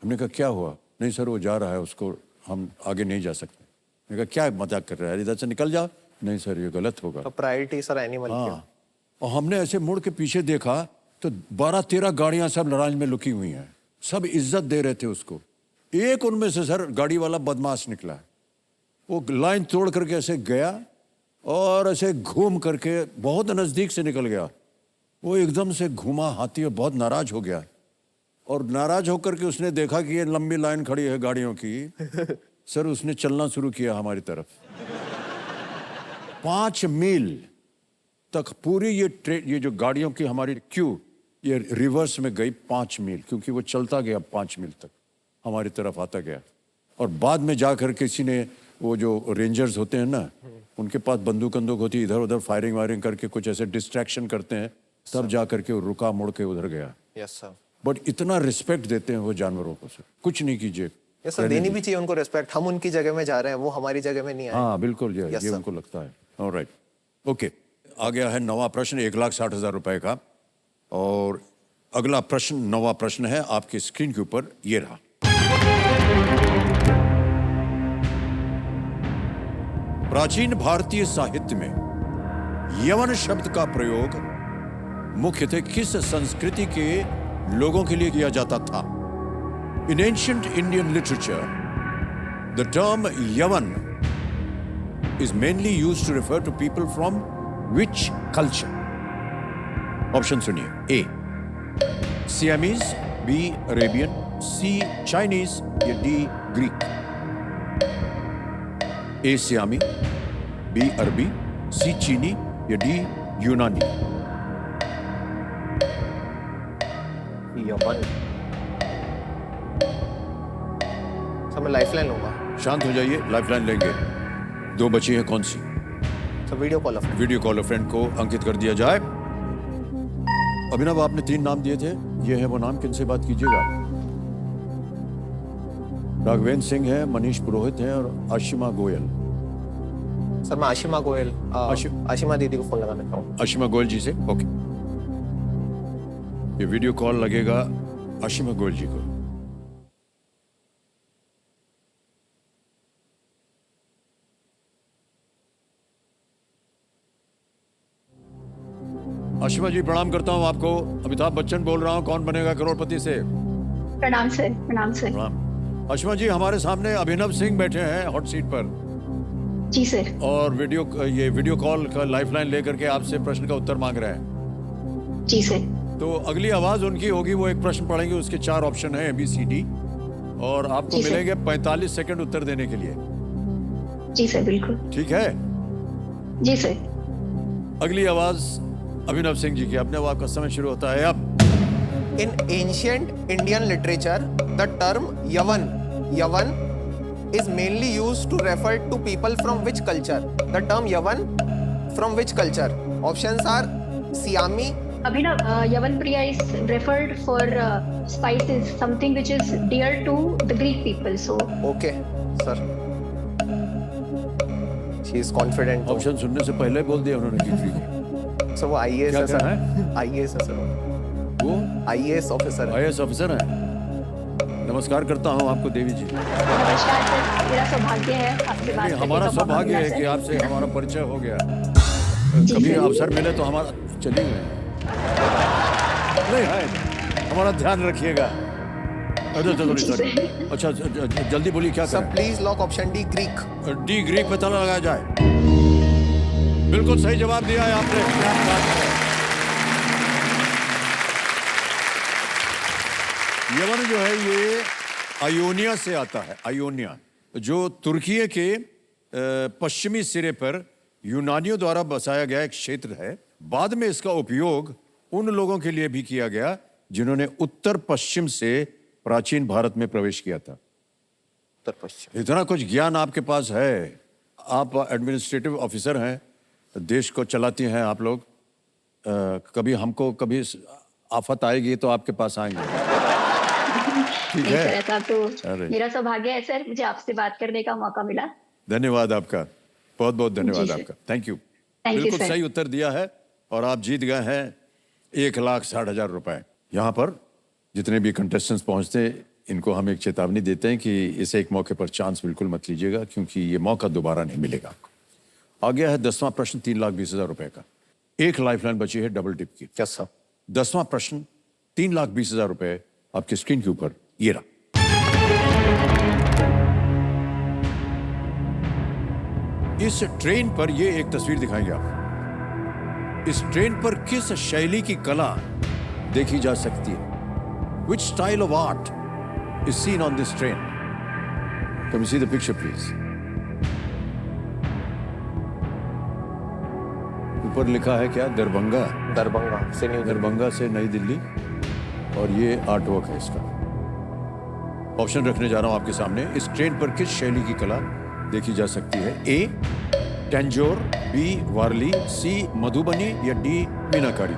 हमने कहा क्या हुआ? नहीं सर वो जा रहा है, उसको हम आगे नहीं जा सकते। मैंने कहा क्या मजाक कर रहा है, इधर से निकल जा। नहीं सर ये गलत होगा। तो प्रायोरिटी सर एनिमल की। हाँ, और हमने ऐसे मुड़ के पीछे देखा तो 12-13 गाड़ियां सब लड़ाई में लुकी हुई हैं, सब इज्जत दे रहे थे उसको। एक उनमें से सर गाड़ी वाला बदमाश निकला, वो लाइन तोड़ करके ऐसे गया और ऐसे घूम करके बहुत नजदीक से निकल गया। वो एकदम से घूमा हाथी और बहुत नाराज हो गया, और नाराज होकर के उसने देखा कि ये लंबी लाइन खड़ी है गाड़ियों की। सर उसने चलना शुरू किया हमारी तरफ। 5 मील तक पूरी ये जो गाड़ियों की हमारी क्यू ये रिवर्स में गई 5 मील, क्योंकि वो चलता गया 5 मील तक हमारी तरफ आता गया। और बाद में जाकर किसी ने, वो जो रेंजर्स होते हैं ना, उनके पास बंदूक होती है, इधर उधर फायरिंग वायरिंग करके कुछ ऐसे डिस्ट्रैक्शन करते हैं, तब जाकर के वो रुका, मुड़ के उधर गया। Yes sir. बट इतना रिस्पेक्ट देते हैं वो जानवरों को सर, कुछ नहीं कीजिए। यस सर, देनी भी चाहिए उनको रिस्पेक्ट। हम उनकी जगह में जा रहे हैं, वो हमारी जगह में नहीं आए। हाँ बिल्कुल, ये Yes, sir. उनको लगता है। Alright, okay. आ गया है नवा प्रश्न 1,60,000 रुपए का, और अगला प्रश्न, नवा प्रश्न है आपके स्क्रीन के ऊपर, ये रहा। प्राचीन भारतीय साहित्य में यवन शब्द का प्रयोग मुख्यतः किस संस्कृति के लोगों के लिए किया जाता था? इन ancient Indian literature the term यवन is mainly used to refer to people from which culture? Option सुनिए। A Siamese, B Arabian, C Chinese या D Greek? A Siami, B अरबी, C चीनी या D यूनानी? यमन। सर मैं lifeline लूंगा। शांत हो जाइए, लाइफलाइन लेंगे। 2 बची है, कौन सी? Sir video call off. Video call friend को अंकित कर दिया जाए। अभिनव आपने 3 नाम दिए थे, ये है वो नाम, किनसे बात कीजिएगा? राघवेंद्र सिंह है, मनीष पुरोहित है और आशिमा गोयल। सर मैं आशिमा गोयल, आशिमा दीदी को फोन लगाना चाहूँ। आशिमा गोयल जी से, ओके। ये वीडियो कॉल लगेगा आशिमा गोयल जी को। आशिमा जी प्रणाम करता हूँ आपको, अमिताभ बच्चन बोल रहा हूँ, कौन बनेगा करोड़पति से। प्रणाम सर, प्रणाम सर। प्रणाम। आशिमा जी हमारे सामने अभिनव सिंह बैठे हैं हॉट सीट पर, जी सर। और ये वीडियो कॉल का लाइफलाइन लेकर के आपसे प्रश्न का उत्तर मांग रहे हैं। जी सर। तो अगली आवाज उनकी होगी, वो एक प्रश्न पढ़ेंगे, उसके 4 ऑप्शन है ABCD, और आपको जी सर। मिलेंगे 45 सेकंड उत्तर देने के लिए। जी सर, बिल्कुल। ठीक है? जी सर। अगली आवाज अभिनव सिंह जी की, अपने आप का समय शुरू होता है अब। In ancient Indian literature, the term Yavan is mainly used to refer to people from which culture? The term Yavan from which culture? Options are Siami. Abhinav, Yavan Priya is referred for spices, something which is dear to the Greek people. So, Okay, sir. She is confident. Option सुनने से पहले बोल दिया उन्होंने कि sir वो IAS क्या है सर। कहना IAS है सर। वो IAS ऑफिसर है। IAS ऑफिसर हैं। नमस्कार करता हूँ आपको देवी जी। नमस्कार सर, मेरा सौभाग्य है आपसे बात करने का हमारा मौका सौभाग्य मिला, है सर। कि आपसे हमारा परिचय हो गया। जी कभी सर। अवसर मिले तो हमारा, चलिए नहीं है, हमारा ध्यान रखिएगा। अच्छा जल्दी बोलिए क्या सर करें? Please lock option D Greek. D Greek पे ताला लगाया जाए। बिल्कुल सही जवाब दिया है आपने। क्या बात है। यमन जो है ये आयोनिया से आता है। आयोनिया जो तुर्की के पश्चिमी सिरे पर यूनानियों द्वारा बसाया गया एक क्षेत्र है। बाद में इसका उपयोग उन लोगों के लिए भी किया गया जिन्होंने उत्तर पश्चिम से प्राचीन भारत में प्रवेश किया था। उत्तर पश्चिम। इतना कुछ ज्ञान आपके पास है, आप एडमिनिस्ट्रेटिव ऑफिसर हैं, देश को चलाती हैं आप लोग। कभी हमको कभी आफत आएगी तो आपके पास आएंगे। नहीं है। सर, ऐसा तो अरे। मेरा सौभाग्य है सर, मुझे आपसे बात करने का मौका मिला। धन्यवाद आपका, बहुत बहुत धन्यवाद जी सर। आपका, थैंक यू। Thank you, बिल्कुल sir. सही उत्तर दिया है और आप जीत गए हैं 1,60,000 रुपए। यहाँ पर जितने भी कंटेस्टेंट्स पहुंचते हैं, इनको हम एक चेतावनी देते हैं कि इस एक मौके पर चांस बिल्कुल मत लीजिएगा, क्योंकि ये मौका दोबारा नहीं मिलेगा। आ गया है 10वां प्रश्न 3,20,000 रुपए का। एक लाइफलाइन बची है डबल टिप की। Yes sir. 10वां प्रश्न 3,20,000 रुपए आपकी स्क्रीन के ऊपर ये रहा। इस ट्रेन पर ये एक तस्वीर दिखाएंगे आप। इस ट्रेन पर किस शैली की कला देखी जा सकती है? Which style of art is seen on this train? Can we see the picture, please? ऊपर लिखा है क्या? दरभंगा। दरभंगा से न्यू दिल्ली। दरभंगा से नई दिल्ली, और ये आर्ट वर्क है इसका। ऑप्शन रखने जा रहा हूं आपके सामने। इस ट्रेन पर किस शैली की कला देखी जा सकती है? ए टेंजोर, बी वारली, सी मधुबनी या डी मीनाकारी?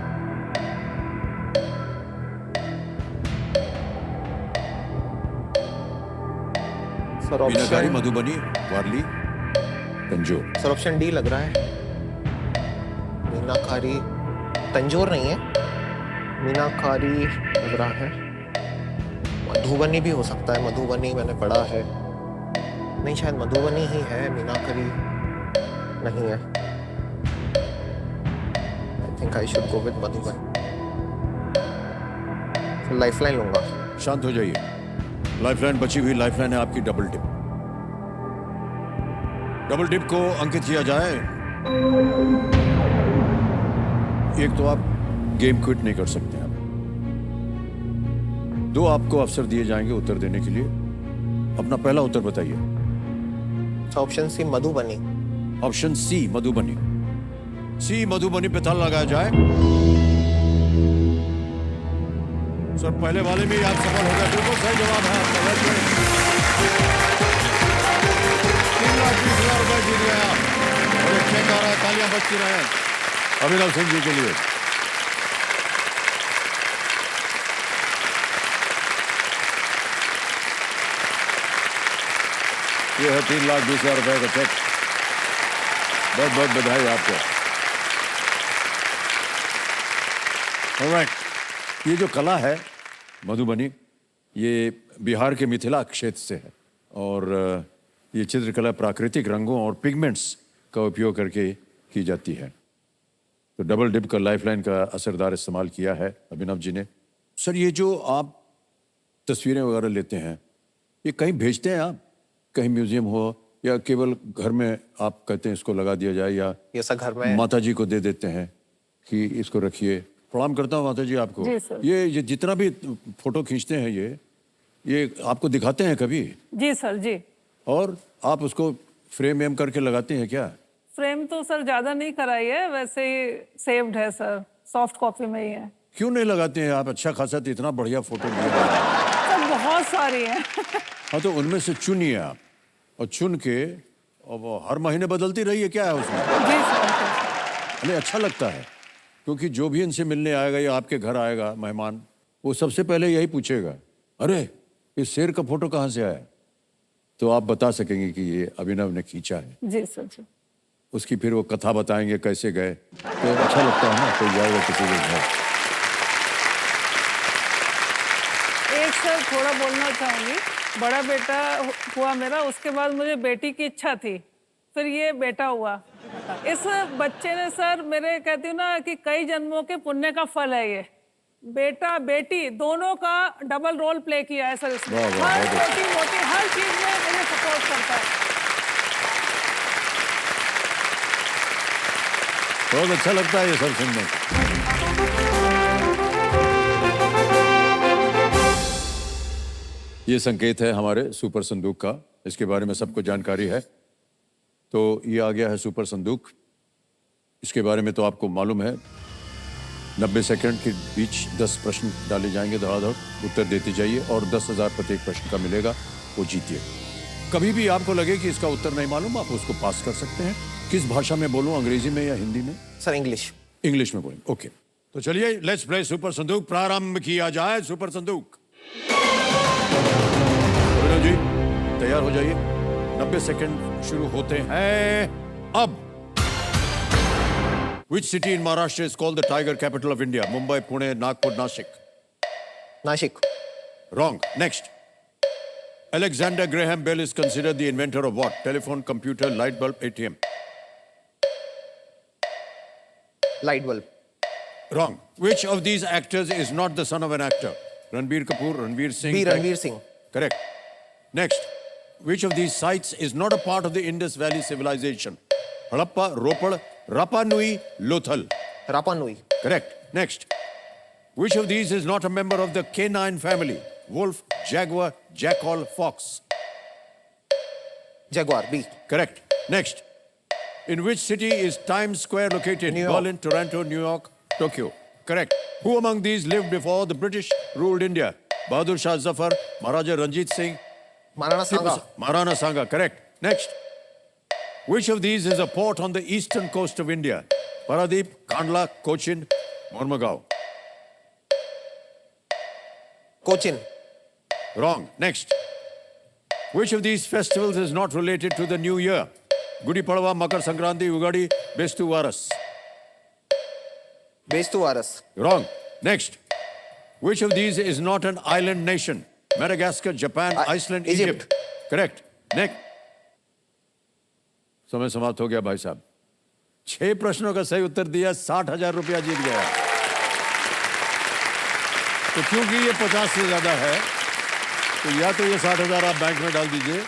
सर मीनाकारी, ऑप्शन मधुबनी, वारली, तंजोर। सर ऑप्शन डी लग रहा है। मीनाकारी, तंजोर नहीं है, मीनाकारी लग रहा है। मधुबनी भी हो सकता है, मधुबनी मैंने पढ़ा है। नहीं, शायद मधुबनी ही है, मीनाकारी नहीं है। I think I should go with Madhubani. Lifeline लूंगा। शांत हो जाइए। लाइफलाइन बची हुई लाइफलाइन है आपकी डबल टिप। डबल टिप को अंकित किया जाए। एक तो आप गेम क्विट नहीं कर सकते हैं। 2 आपको अवसर दिए जाएंगे उत्तर देने के लिए। अपना पहला उत्तर बताइए। Option C Madhubani. Option C Madhubani. C Madhubani पे ताला लगाया जाए। सर पहले वाले में ही आप सफल हो गए। बिल्कुल सही जवाब है आपका। 3,20,000 रुपए जीत गए आप। और एक चेक आ रहा है, तालियां बजती रहे अभिनव सिंह जी के लिए। ये है 3,20,000 रुपए का चेक। बहुत बहुत बधाई आपको। ऑलराइट, ये जो कला है मधुबनी, ये बिहार के मिथिला क्षेत्र से है और ये चित्रकला प्राकृतिक रंगों और पिगमेंट्स का उपयोग करके की जाती है। तो डबल डिप का लाइफलाइन का असरदार इस्तेमाल किया है अभिनव जी ने। सर ये जो आप तस्वीरें वगैरह लेते हैं, ये कहीं भेजते हैं आप? कहीं म्यूजियम हो या केवल घर में आप कहते हैं इसको लगा दिया जाए, या ये सब घर में माता जी को दे देते हैं कि इसको रखिए? प्रणाम करता हूँ माता जी आपको। जी सर। ये जितना भी फोटो खींचते हैं ये आपको दिखाते हैं कभी? जी सर जी। और आप उसको फ्रेम वेम करके लगाते हैं क्या? फ्रेम तो सर ज्यादा नहीं कराई है, वैसे ही सेव्ड है सर, सॉफ्ट कॉपी में ही है। क्यों नहीं लगाते हैं आप? अच्छा खासा तो इतना बढ़िया फोटो लिया है। सर बहुत सारी है। हाँ तो उनमें से चुनिए आप, और चुन के और वो हर महीने बदलती रही है क्या है उसमें? जी सर। हमें अच्छा लगता है, क्योंकि जो भी इनसे मिलने आएगा या आपके घर आएगा मेहमान, वो सबसे पहले यही पूछेगा, अरे इस शेर का फोटो कहाँ से आया? तो आप बता सकेंगे कि ये अभिनव ने खींचा है। जी सर जी। उसकी फिर वो कथा बताएंगे कैसे गए, तो अच्छा लगता है ना, कोई जाएगा किसी के घर। एक सर थोड़ा बोलना चाहूंगी। बड़ा बेटा हुआ मेरा, उसके बाद मुझे बेटी की इच्छा थी, फिर ये बेटा हुआ। इस बच्चे ने सर, मेरे कहती हूँ ना कि कई जन्मों के पुण्य का फल है ये। बेटा बेटी दोनों का डबल रोल प्ले किया है सर इसने। वाह, वाह, हर बहुत छोटी मोटी हर चीज में मुझे सपोर्ट करता है। बहुत अच्छा लगता है ये सब सुनने को। ये संकेत है हमारे सुपर संदूक का, इसके बारे में सबको जानकारी है। तो ये आ गया है सुपर संदूक। इसके बारे में तो आपको मालूम है। 90 सेकंड के बीच 10 प्रश्न डाले जाएंगे, धड़ाधड़ उत्तर देते जाइए और 10,000 प्रत्येक प्रश्न का मिलेगा, वो जीतिए। कभी भी आपको लगे कि इसका उत्तर नहीं मालूम, आप उसको पास कर सकते हैं। किस भाषा में बोलूं, अंग्रेजी में या हिंदी में? Sir English. इंग्लिश में बोलें, ओके। तो चलिए लेट्स प्ले सुपर संदूक। प्रारंभ किया जाए सुपर संदूक। अभिनव जी तैयार हो जाइए, 90 सेकंड शुरू होते हैं अब। Which city in Maharashtra is called the tiger capital of India? Mumbai, Pune, Nagpur, Nashik. Nashik, Wrong. Next. Alexander Graham Bell is considered the inventor of what? Telephone, computer, light bulb, ATM. Light bulb, Wrong. Which of these actors is not the son of an actor? Ranbir Kapoor, Ranveer Singh. B correct? Ranveer Singh, Correct. Next. Which of these sites is not a part of the Indus Valley civilization? Harappa, Ropad, Rapa Nui, Lothal. रापा नुई, Correct. Next. Which of these is not a member of the canine family? Wolf, jaguar, jackal, fox. Jaguar, B, Correct. Next. In which city is Times Square located? New York. Berlin, Toronto, New York, Tokyo. Correct. Who among these lived before the British ruled India? Bahadur Shah Zafar, Maharaja Ranjit Singh, Maharana Sanga, Maharana Sangha. Correct. Next. Which of these is a port on the eastern coast of India? Paradip, Kandla, Cochin, Mormugao. Cochin, Wrong. Next. Which of these festivals is not related to the new year? Gudi Padwa, Makar Sankranti, Ugadi, Bestu Varas. Bestu वारस, Wrong. Next. Which of these is not an island nation? Madagascar, Japan, Iceland, Egypt. Egypt. Correct. Next. समय समाप्त हो गया भाई साहब। 6 प्रश्नों का सही उत्तर दिया, 60,000 रुपया जीत गया। तो क्योंकि ये 50 से ज्यादा है, तो या तो ये 60,000 आप बैंक में डाल दीजिए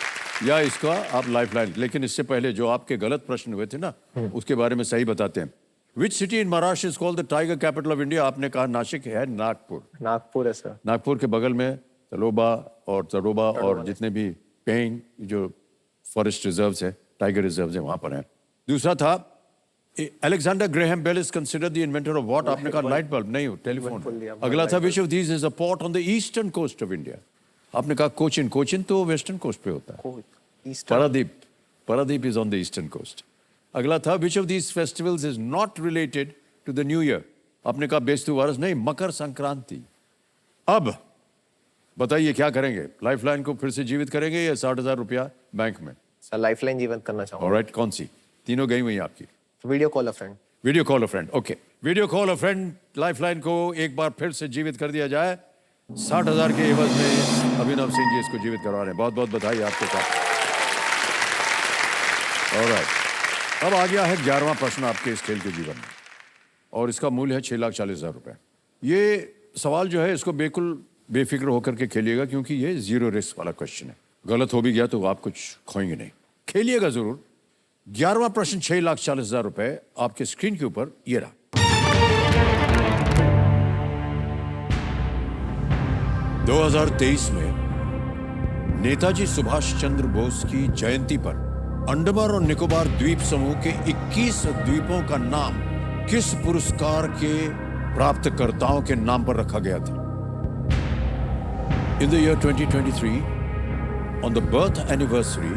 या इसका आप लाइफलाइन। लेकिन इससे पहले जो आपके गलत प्रश्न हुए थे ना, उसके बारे में सही बताते हैं। Which city in Maharashtra is called the tiger capital of India? आपने कहा नासिक है, नागपुर। नागपुर है सर, नागपुर के बगल में तलोबा और जितने भी पेइंग जो फॉरेस्ट रिजर्व्स है, टाइगर रिजर्व्स है, वहां पर है। दूसरा था Alexander Graham Bell is considered the inventor of what? आपने कहा लाइट बल्ब, नहीं, टेलीफोन। अगला था which of these is a port on the eastern coast of India? आपने कहा कोचिन। कोचिन तो वेस्टर्न कोस्ट पे होता है। Paradip is on the eastern coast. अगला था which of these festivals is not related to the new year? आपने कहा बेस्तु वारस, नहीं, मकर संक्रांति। अब बताइए क्या करेंगे? लाइफलाइन को फिर से जीवित करेंगे या 60,000 रुपया बैंक में? सर लाइफलाइन जीवन करना चाहूंगा। ऑलराइट, कौन सी? तीनों गई हुई हैं आपकी। Video call a friend, video call a friend. Okay, video call a friend lifeline को एक बार फिर से जीवित कर दिया जाए। 60,000 के एवज में अभिनव सिंह जी इसको जीवित करवा रहे हैं। बहुत बहुत बधाई आपके साथ। ऑलराइट, अब आ गया है 11वां प्रश्न आपके इस खेल के जीवन में, और इसका मूल्य है 6,40,000 रुपए। ये सवाल जो है इसको बिल्कुल बेफिक्र होकर के खेलिएगा, क्योंकि ये जीरो रिस्क वाला क्वेश्चन है। गलत हो भी गया तो आप कुछ खोएंगे नहीं, खेलिएगा जरूर। 11वां प्रश्न 6,40,000 रुपए आपके स्क्रीन के ऊपर ये रहा। 2023 में नेताजी सुभाष चंद्र बोस की जयंती पर अंडमान और निकोबार द्वीप समूह के 21 द्वीपों का नाम किस पुरस्कार के प्राप्तकर्ताओं के नाम पर रखा गया था? In the year 2023, on the birth anniversary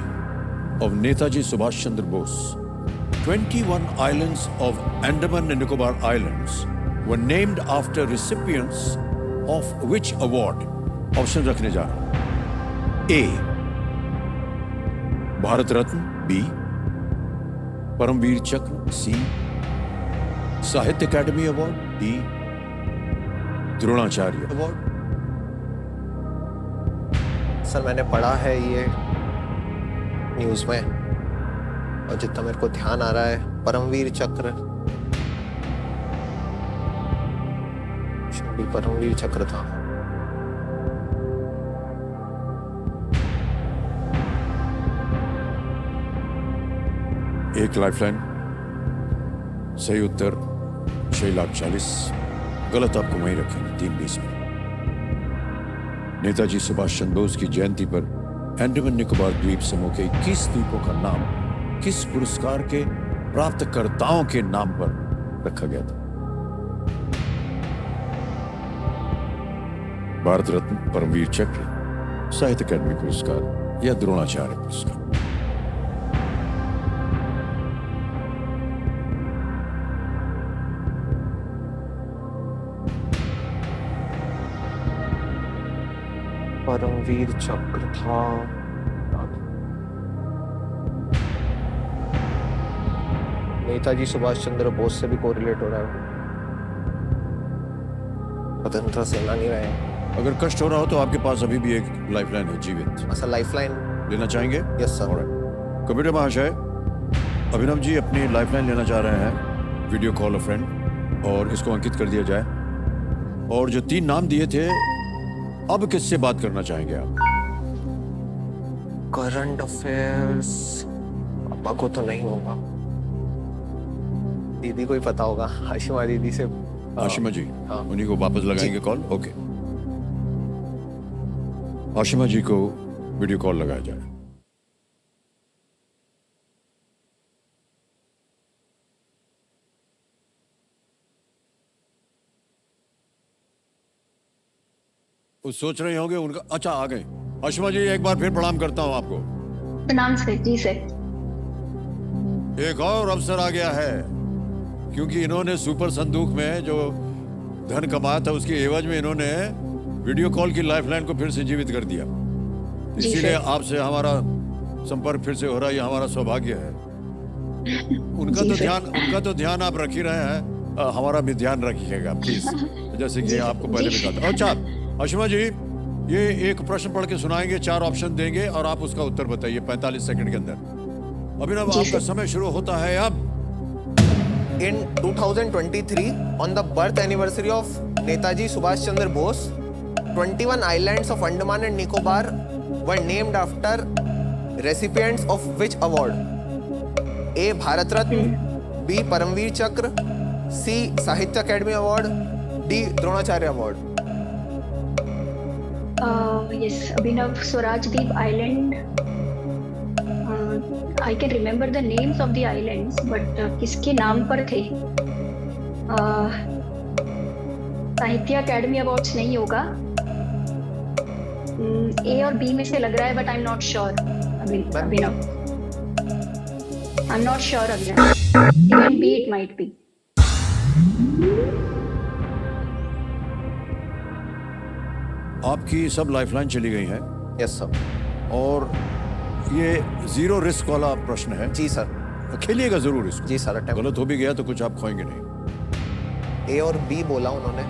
of Netaji Subhash Chandra Bose, 21 islands of Andaman and Nicobar Islands were named after recipients of which award? Option रखने जा रहा हूं। A Bharat Ratna, B Paramvir Chakra, C Sahitya Akademi award, D Dronacharya award. Sir मैंने पढ़ा है ये news में, और जितना मेरे को ध्यान आ रहा है परमवीर चक्र, शायद परमवीर चक्र था। एक लाइफलाइन, सही उत्तर 6,40,000, गलत आपको वहीं रखेंगे 3:20 में। नेताजी सुभाष चंद्र बोस की जयंती पर अंडमान निकोबार द्वीप समूह के 21 द्वीपों का नाम किस पुरस्कार के प्राप्तकर्ताओं के नाम पर रखा गया था? भारत रत्न, परमवीर चक्र, साहित्य अकादमी पुरस्कार या द्रोणाचार्य पुरस्कार। परमवीर चक्र था। नेताजी सुभाष चंद्र बोस से भी कोरिलेट हो रहा है। स्वतंत्रता सेनानी रहे हैं। अगर कष्ट हो रहा हो तो आपके पास अभी भी एक लाइफलाइन है जीवित, ऐसा लाइफलाइन। लेना चाहेंगे? Yes sir. कंप्यूटर महाशय, अभिनव जी अपनी लाइफलाइन लेना चाह रहे हैं, वीडियो कॉल अ फ्रेंड, और इसको अंकित कर दिया जाए। और जो 3 नाम दिए थे, अब किससे बात करना चाहेंगे आप? करंट अफेयर्स पापा को तो नहीं होगा, दीदी को ही पता होगा, हाशिमा दीदी से। आशिमा जी, हाँ। उन्हीं को वापस लगाएंगे कॉल। ओके, आशिमा जी को वीडियो कॉल लगाया जाए। वो सोच रहे होंगे उनका, अच्छा आ गए। आशिमा जी, एक बार फिर प्रणाम करता हूं आपको। प्रणाम सर। जी सर। एक और अवसर आ गया है, क्योंकि इन्होंने सुपर संदूक में जो धन कमाया था उसके एवज में इन्होंने वीडियो कॉल की लाइफलाइन को फिर से जीवित कर दिया। इसीलिए आपसे हमारा संपर्क फिर से हो रहा है, ये हमारा सौभाग्य है। उनका तो ध्यान आप रख ही रहे हैं, हमारा भी ध्यान रखिएगा प्लीज, जैसे कि आपको पहले भी कहा था। अच्छा आशिमा जी, ये एक प्रश्न पढ़ के सुनाएंगे, 4 ऑप्शन देंगे और आप उसका उत्तर बताइए 45 सेकंड के अंदर। अभिनव, आपका समय शुरू होता है अब। In 2023, on the birth anniversary of Netaji Subhash Chandra Bose, 21 islands of Andaman and Nicobar were named after recipients of which award? A. Bharat Ratna, B. Paramveer Chakra, C. Sahitya Academy Award, D. Dronacharya Award. Yes, Abhinav, Swarajdeep Island. I can remember the names of the islands, but किसके नाम पर थे? साहित्य academy awards नहीं होगा। ए और B में से लग रहा है, but I am not sure. Abhinav, I am not sure Abhinav. Even be it might be. आपकी सब लाइफलाइन चली गई हैं Yes sir. और ये 0 रिस्क वाला प्रश्न है। जी सर। खेलिएगा जरूर इसको। जी सर। attempt। गलत हो भी गया तो कुछ आप खोएंगे नहीं। ए और बी बोला उन्होंने।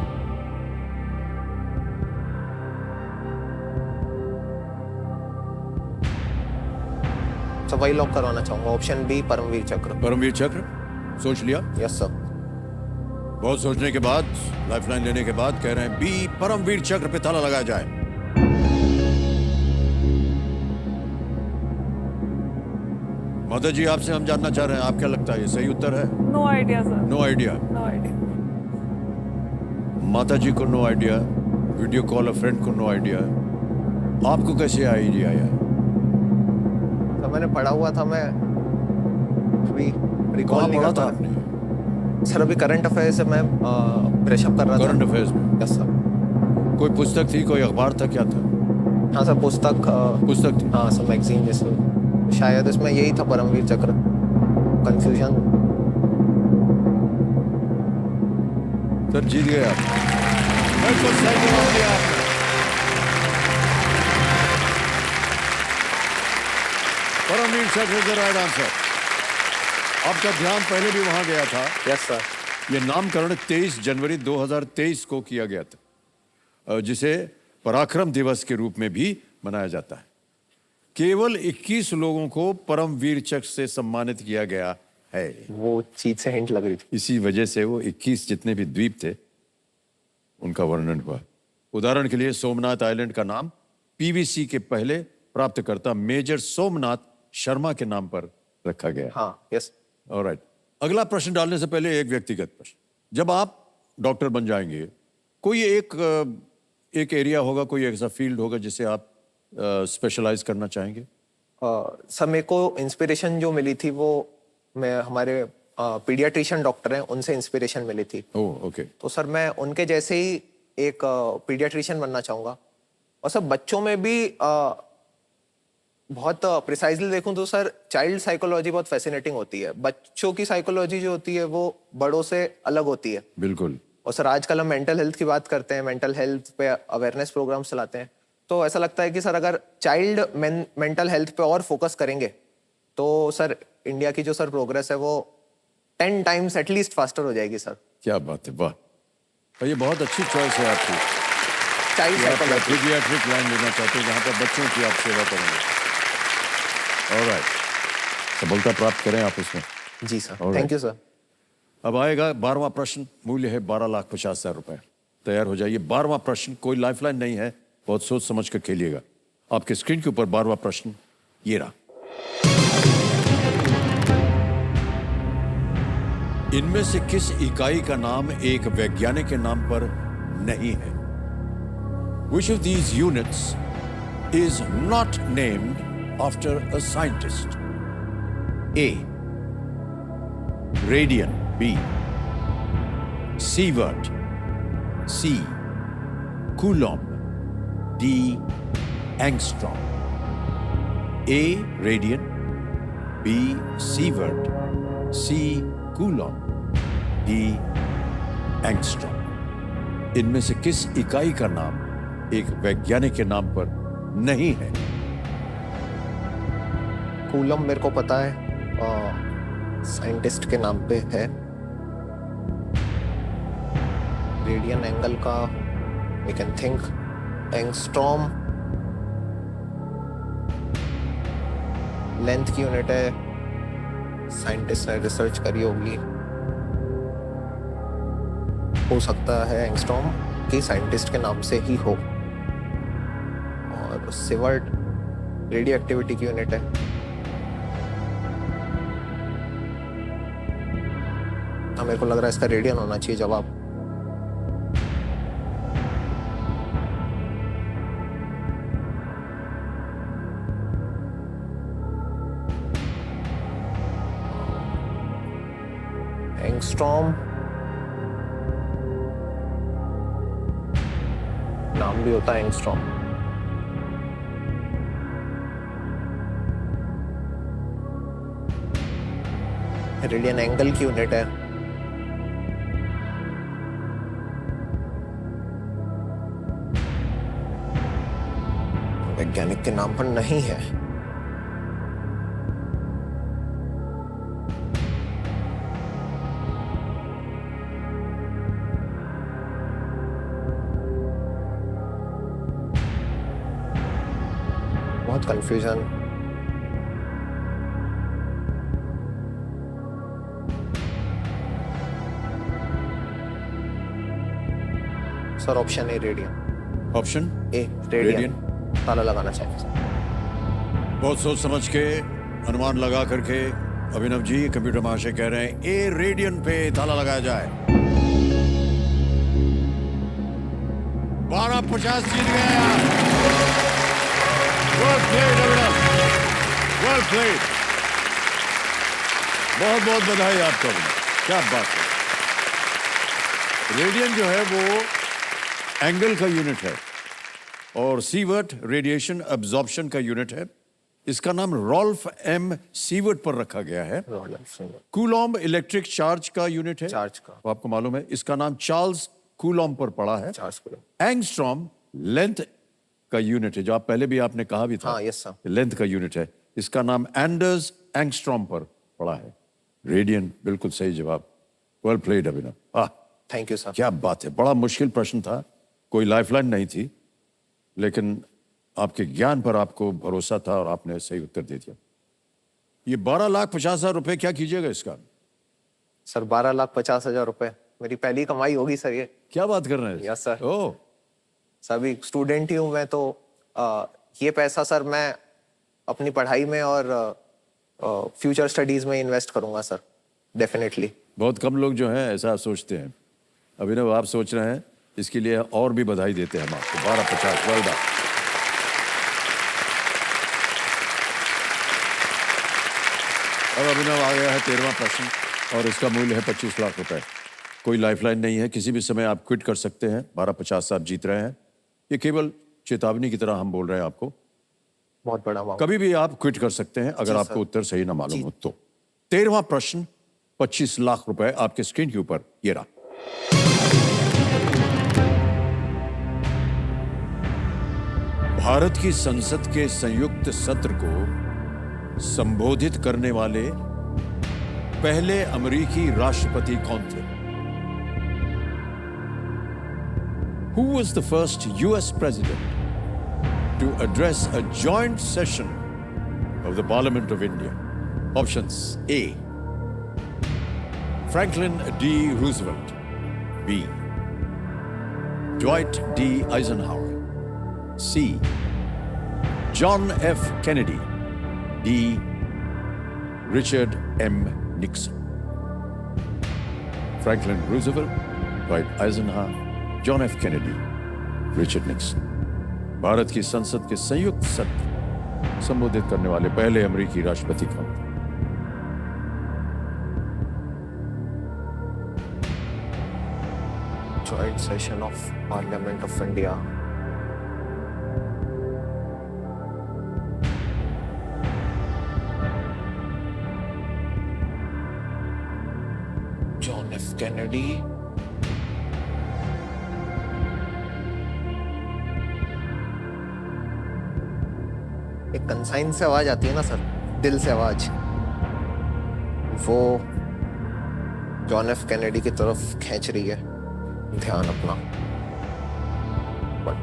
तो वही लॉक करवाना चाहूंगा, ऑप्शन बी, परमवीर चक्र। परमवीर चक्र सोच लिया? Yes sir. बहुत सोचने के बाद, लाइफलाइन लेने के बाद कह रहे हैं बी, परमवीर चक्र पे ताला लगाया जाए। माता जी, आपसे हम जानना चाह रहे हैं, आप क्या लगता है ये सही उत्तर है? No idea sir. No idea. No idea. माता जी को no idea, video call a friend को नो आइडिया, आपको कैसे आइडिया आया? तो मैंने पढ़ा हुआ था, मैं अभी रिकॉल नहीं पढ़ा कर था पा आपने? रहा। सर अभी करंट अफेयर से मैं ब्रशअप कर रहा था। करंट अफेयर्स में? Yes sir. कोई पुस्तक थी, कोई अखबार था, क्या था? हाँ सर, पुस्तक थी। हाँ सर, मैगजीन जैसे, शायद इसमें यही था, परमवीर चक्र। कंफ्यूजन। सर जीत गए आप। बिल्कुल सही जवाब दिया आपने। परमवीर चक्र इज द राइट आंसर। आपका ध्यान पहले भी वहां गया था। Yes sir. ये नामकरण 23 जनवरी 2023 को किया गया था, जिसे पराक्रम दिवस के रूप में भी मनाया जाता है। केवल 21 लोगों को परमवीर चक्र से सम्मानित किया गया है। वो चीज से हिंट लग रही थी। इसी वजह से वो 21 जितने भी द्वीप थे उनका वर्णन हुआ। उदाहरण के लिए सोमनाथ आइलैंड का नाम पीवीसी के पहले प्राप्तकर्ता मेजर सोमनाथ शर्मा के नाम पर रखा गया। हाँ। यस। ऑलराइट, अगला प्रश्न डालने से पहले एक व्यक्तिगत प्रश्न। जब आप डॉक्टर बन जाएंगे, कोई एक एरिया होगा, कोई ऐसा फील्ड होगा जिसे आप स्पेशलाइज करना चाहेंगे? सर मेरे को इंस्पिरेशन जो मिली थी वो, मैं हमारे पीडियाट्रिशियन डॉक्टर हैं, उनसे इंस्पिरेशन मिली थी। Oh okay. तो सर मैं उनके जैसे ही एक पीडियाट्रिशियन बनना चाहूँगा। और सर बच्चों में भी बहुत प्रिसाइजली देखूं तो सर चाइल्ड साइकोलॉजी बहुत फैसिनेटिंग होती है। बच्चों की साइकोलॉजी जो होती है वो बड़ों से अलग होती है। बिल्कुल। और सर आजकल हम मेंटल हेल्थ की बात करते हैं, मेंटल हेल्थ पे अवेयरनेस प्रोग्राम चलाते हैं। तो ऐसा लगता है कि सर अगर चाइल्ड मेंटल हेल्थ पे और फोकस करेंगे तो सर इंडिया की जो सर प्रोग्रेस है वो 10 टाइम्स एटलीस्ट फास्टर हो जाएगी सर। क्या बात है, वाह। और ये बहुत अच्छी चॉइस है आपकी। Child psychology. पीडियाट्रिक लाइन लेना चाहते हैं जहाँ पर बच्चों की आप सेवा करेंगे। ऑलराइट, सफलता प्राप्त करें आप इसमें। जी sir, Alright. Thank you sir. अब आएगा 12वां प्रश्न, मूल्य है 12,50,000 रुपए। तैयार हो जाइए। 12वां प्रश्न कोई लाइफलाइन नहीं है, बहुत सोच समझ कर खेलिएगा। आपके स्क्रीन के ऊपर 12वां प्रश्न ये रहा। इनमें से किस इकाई का नाम एक वैज्ञानिक के नाम पर नहीं है? Which of these units is not named after a scientist? A. Radian. B. Sievert. C. Coulomb. D. Angstrom. A. Radian. B. Sievert. C. Coulomb. D. Angstrom. इनमें से किस इकाई का नाम एक वैज्ञानिक के नाम पर नहीं है? कूलम मेरे को पता है, साइंटिस्ट के नाम पे है। रेडियन एंगल का we can think. Angstrom length की यूनिट है, साइंटिस्ट ने रिसर्च करी होगी। हो सकता है एंगस्ट्रॉम की साइंटिस्ट के नाम से ही हो। और सिवर्ट रेडियो एक्टिविटी की यूनिट है। हाँ, मेरे को लग रहा है इसका रेडियन होना चाहिए जवाब। एंगस्ट्रॉम नाम भी होता है एंगस्ट्रॉम। रेडियन एंगल की यूनिट है। वैज्ञानिक के नाम पर नहीं है। बहुत confusion. Sir option A radian. Option A radian ताला लगाना चाहिए सर। बहुत सोच समझ के अनुमान लगा करके अभिनव जी कंप्यूटर महाशय कह रहे हैं ए रेडियन पे ताला लगाया जाए। 12,50 जीत गए आप। वेल प्लेड अभिनव, वेल प्लेड। बहुत बहुत बधाई आपको अभिनव, क्या बात है। रेडियन जो है वो एंगल का यूनिट है और सीवर्ट रेडिएशन एब्जॉर्प्शन का यूनिट है। इसका नाम रॉल्फ एम सीवर्ट पर रखा गया है। कूलॉम्ब इलेक्ट्रिक चार्ज का यूनिट है, चार्ज का। तो आपको मालूम है इसका नाम चार्ल्स कूलॉम्ब पर पड़ा है। Charles coulomb. एंगस्ट्रॉम लेंथ का यूनिट है, जो आप पहले भी आपने कहा भी था। हाँ, यस सर। लेंथ का यूनिट है, इसका नाम एंडर्स एंगस्ट्रॉम पर पड़ा है। रेडियन बिल्कुल सही जवाब। Well played Abhinav. Thank you sir. क्या बात है, बड़ा मुश्किल प्रश्न था, कोई लाइफलाइन नहीं थी, लेकिन आपके ज्ञान पर आपको भरोसा था और आपने सही उत्तर दे दिया। ये 12,50,000 रुपए क्या कीजिएगा इसका? सर 12,50,000 रुपए मेरी पहली कमाई होगी सर ये। क्या बात कर रहे हैं? Yes sir. ओह, सर अभी स्टूडेंट ही हूँ मैं, तो ये पैसा सर मैं अपनी पढ़ाई में और फ्यूचर स्टडीज में इन्वेस्ट करूंगा सर, डेफिनेटली। बहुत कम लोग जो हैं ऐसा सोचते हैं। अभिनव आप सोच रहे हैं, इसके लिए और भी बधाई देते हैं हम आपको। 12,50 वेल डन। अब अभिनव आ गया है 13वां प्रश्न और इसका मूल्य है 25 लाख रुपए। कोई लाइफलाइन नहीं है, किसी भी समय आप क्विट कर सकते हैं। 12,50 आप जीत रहे हैं। ये केवल चेतावनी की तरह हम बोल रहे हैं आपको। बहुत बड़ा अमाउंट। कभी भी आप क्विट कर सकते हैं अगर आपको उत्तर सही ना मालूम हो तो। 13वां प्रश्न 25 लाख रुपए आपके स्क्रीन के ऊपर ये रहा। भारत की संसद के संयुक्त सत्र को संबोधित करने वाले पहले अमेरिकी राष्ट्रपति कौन थे? Who was the first US president to address a joint session of the Parliament of India? Options: A. Franklin D. Roosevelt. B. Dwight D. Eisenhower. C. John F. Kennedy. D. Richard M. Nixon. Franklin Roosevelt, Dwight Eisenhower, John F. Kennedy, Richard Nixon. Bharat की संसद के संयुक्त सत्र संबोधित करने वाले पहले अमेरिकी राष्ट्रपति कौन थे? Joint session of Parliament of India. John F. Kennedy. एक कंसाइन से आवाज आती है ना सर, दिल से आवाज, वो जॉन एफ कैनेडी की तरफ खींच रही है ध्यान अपना। बट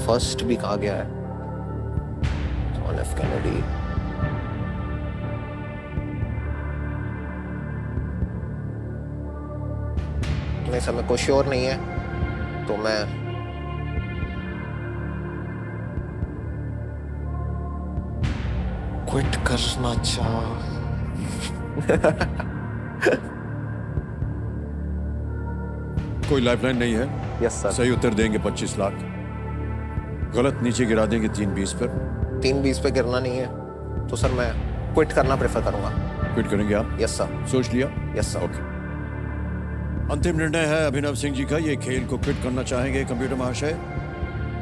फर्स्ट भी कहा गया है जॉन एफ कैनेडी। नहीं सर, मेरे को श्योर नहीं है, तो मैं क्विट करना कोई लाइफलाइन नहीं है। Yes sir. सही उत्तर देंगे 25 लाख, गलत नीचे गिरा देंगे 320 पर। 320 पे गिरना नहीं है, तो सर मैं क्विट करना प्रेफर करूंगा। क्विट करेंगे आप? Yes sir. सोच लिया? Yes sir. ओके। अंतिम निर्णय है अभिनव सिंह जी का। ये खेल को क्विट करना चाहेंगे कंप्यूटर महाशय?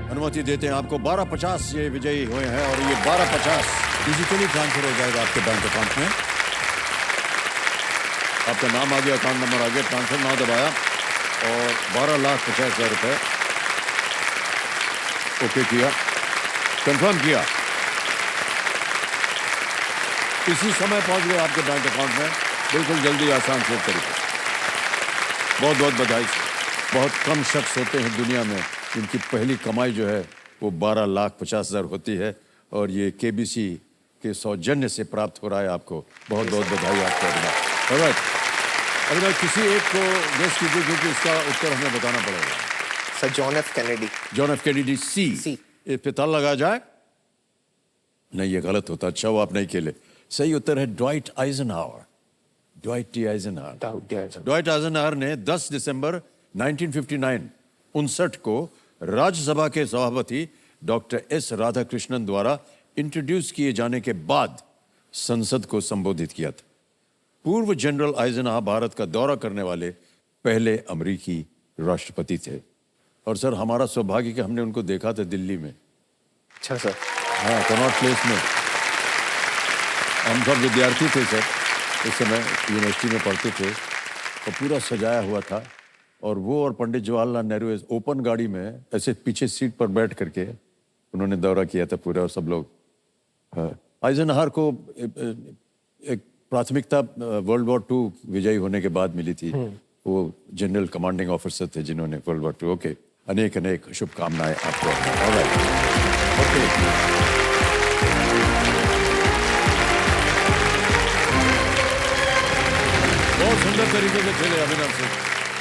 अनुमति देते हैं आपको। 1250 ये विजयी हुए हैं और ये 1250 डिजिटली ट्रांसफर हो जाएगा आपके बैंक अकाउंट में। आपका नाम आ गया, अकाउंट नंबर आ गया, ट्रांसफर नाउ दबाया और 12,50,000 रुपए ओके किया, कंफर्म किया। इसी समय पहुंच गए आपके बैंक अकाउंट में, बिल्कुल जल्दी, आसान से तरीके। बहुत बहुत बधाई। बहुत कम शख्स होते हैं दुनिया में जिनकी पहली कमाई जो है वो 12,50,000 होती है, और ये केबीसी के सौजन्य से प्राप्त हो रहा है आपको। बहुत बहुत बधाई आपको अभिनव। अभिनव, किसी एक को गेस कीजिए क्योंकि इसका उत्तर हमें बताना पड़ेगा। Sir John F Kennedy. John F Kennedy C. इस पे ताला लगा जाए? नहीं, ये गलत होता। अच्छा वो आप नहीं खेले। सही उत्तर है Dwight Eisenhower. Dwight T Eisenhower. Dwight Eisenhower ने 10 दिसंबर 1959 को राज्यसभा के सभापति डॉक्टर एस राधाकृष्णन द्वारा इंट्रोड्यूस किए जाने के बाद संसद को संबोधित किया था। पूर्व जनरल आइजनहावर भारत का दौरा करने वाले पहले अमेरिकी राष्ट्रपति थे। और सर, हमारा सौभाग्य कि हमने उनको देखा था दिल्ली में। अच्छा सर। हाँ, कनॉट प्लेस में। हम सब विद्यार्थी थे सर, उस समय यूनिवर्सिटी में पढ़ते थे, तो पूरा सजाया हुआ था। और वो और पंडित जवाहरलाल नेहरू ओपन गाड़ी में ऐसे पीछे सीट पर बैठ करके उन्होंने दौरा किया था पूरा, और सब लोग। आइजनहावर को एक प्राथमिकता वर्ल्ड वॉर 2 विजयी होने के बाद मिली थी। वो जनरल कमांडिंग ऑफिसर थे जिन्होंने वर्ल्ड वॉर 2। ओके, अनेक अनेक शुभकामनाएं आपको। Alright, okay. बहुत सुंदर तरीके से खेले अभिनव सिंह,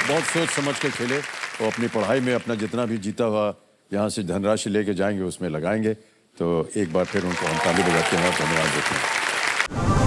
बहुत सोच समझ के खेले। वो अपनी पढ़ाई में अपना जितना भी जीता हुआ यहाँ से धनराशि लेके जाएंगे उसमें लगाएंगे। तो एक बार फिर उनको हम ताली बजाते हैं और धन्यवाद देते हैं।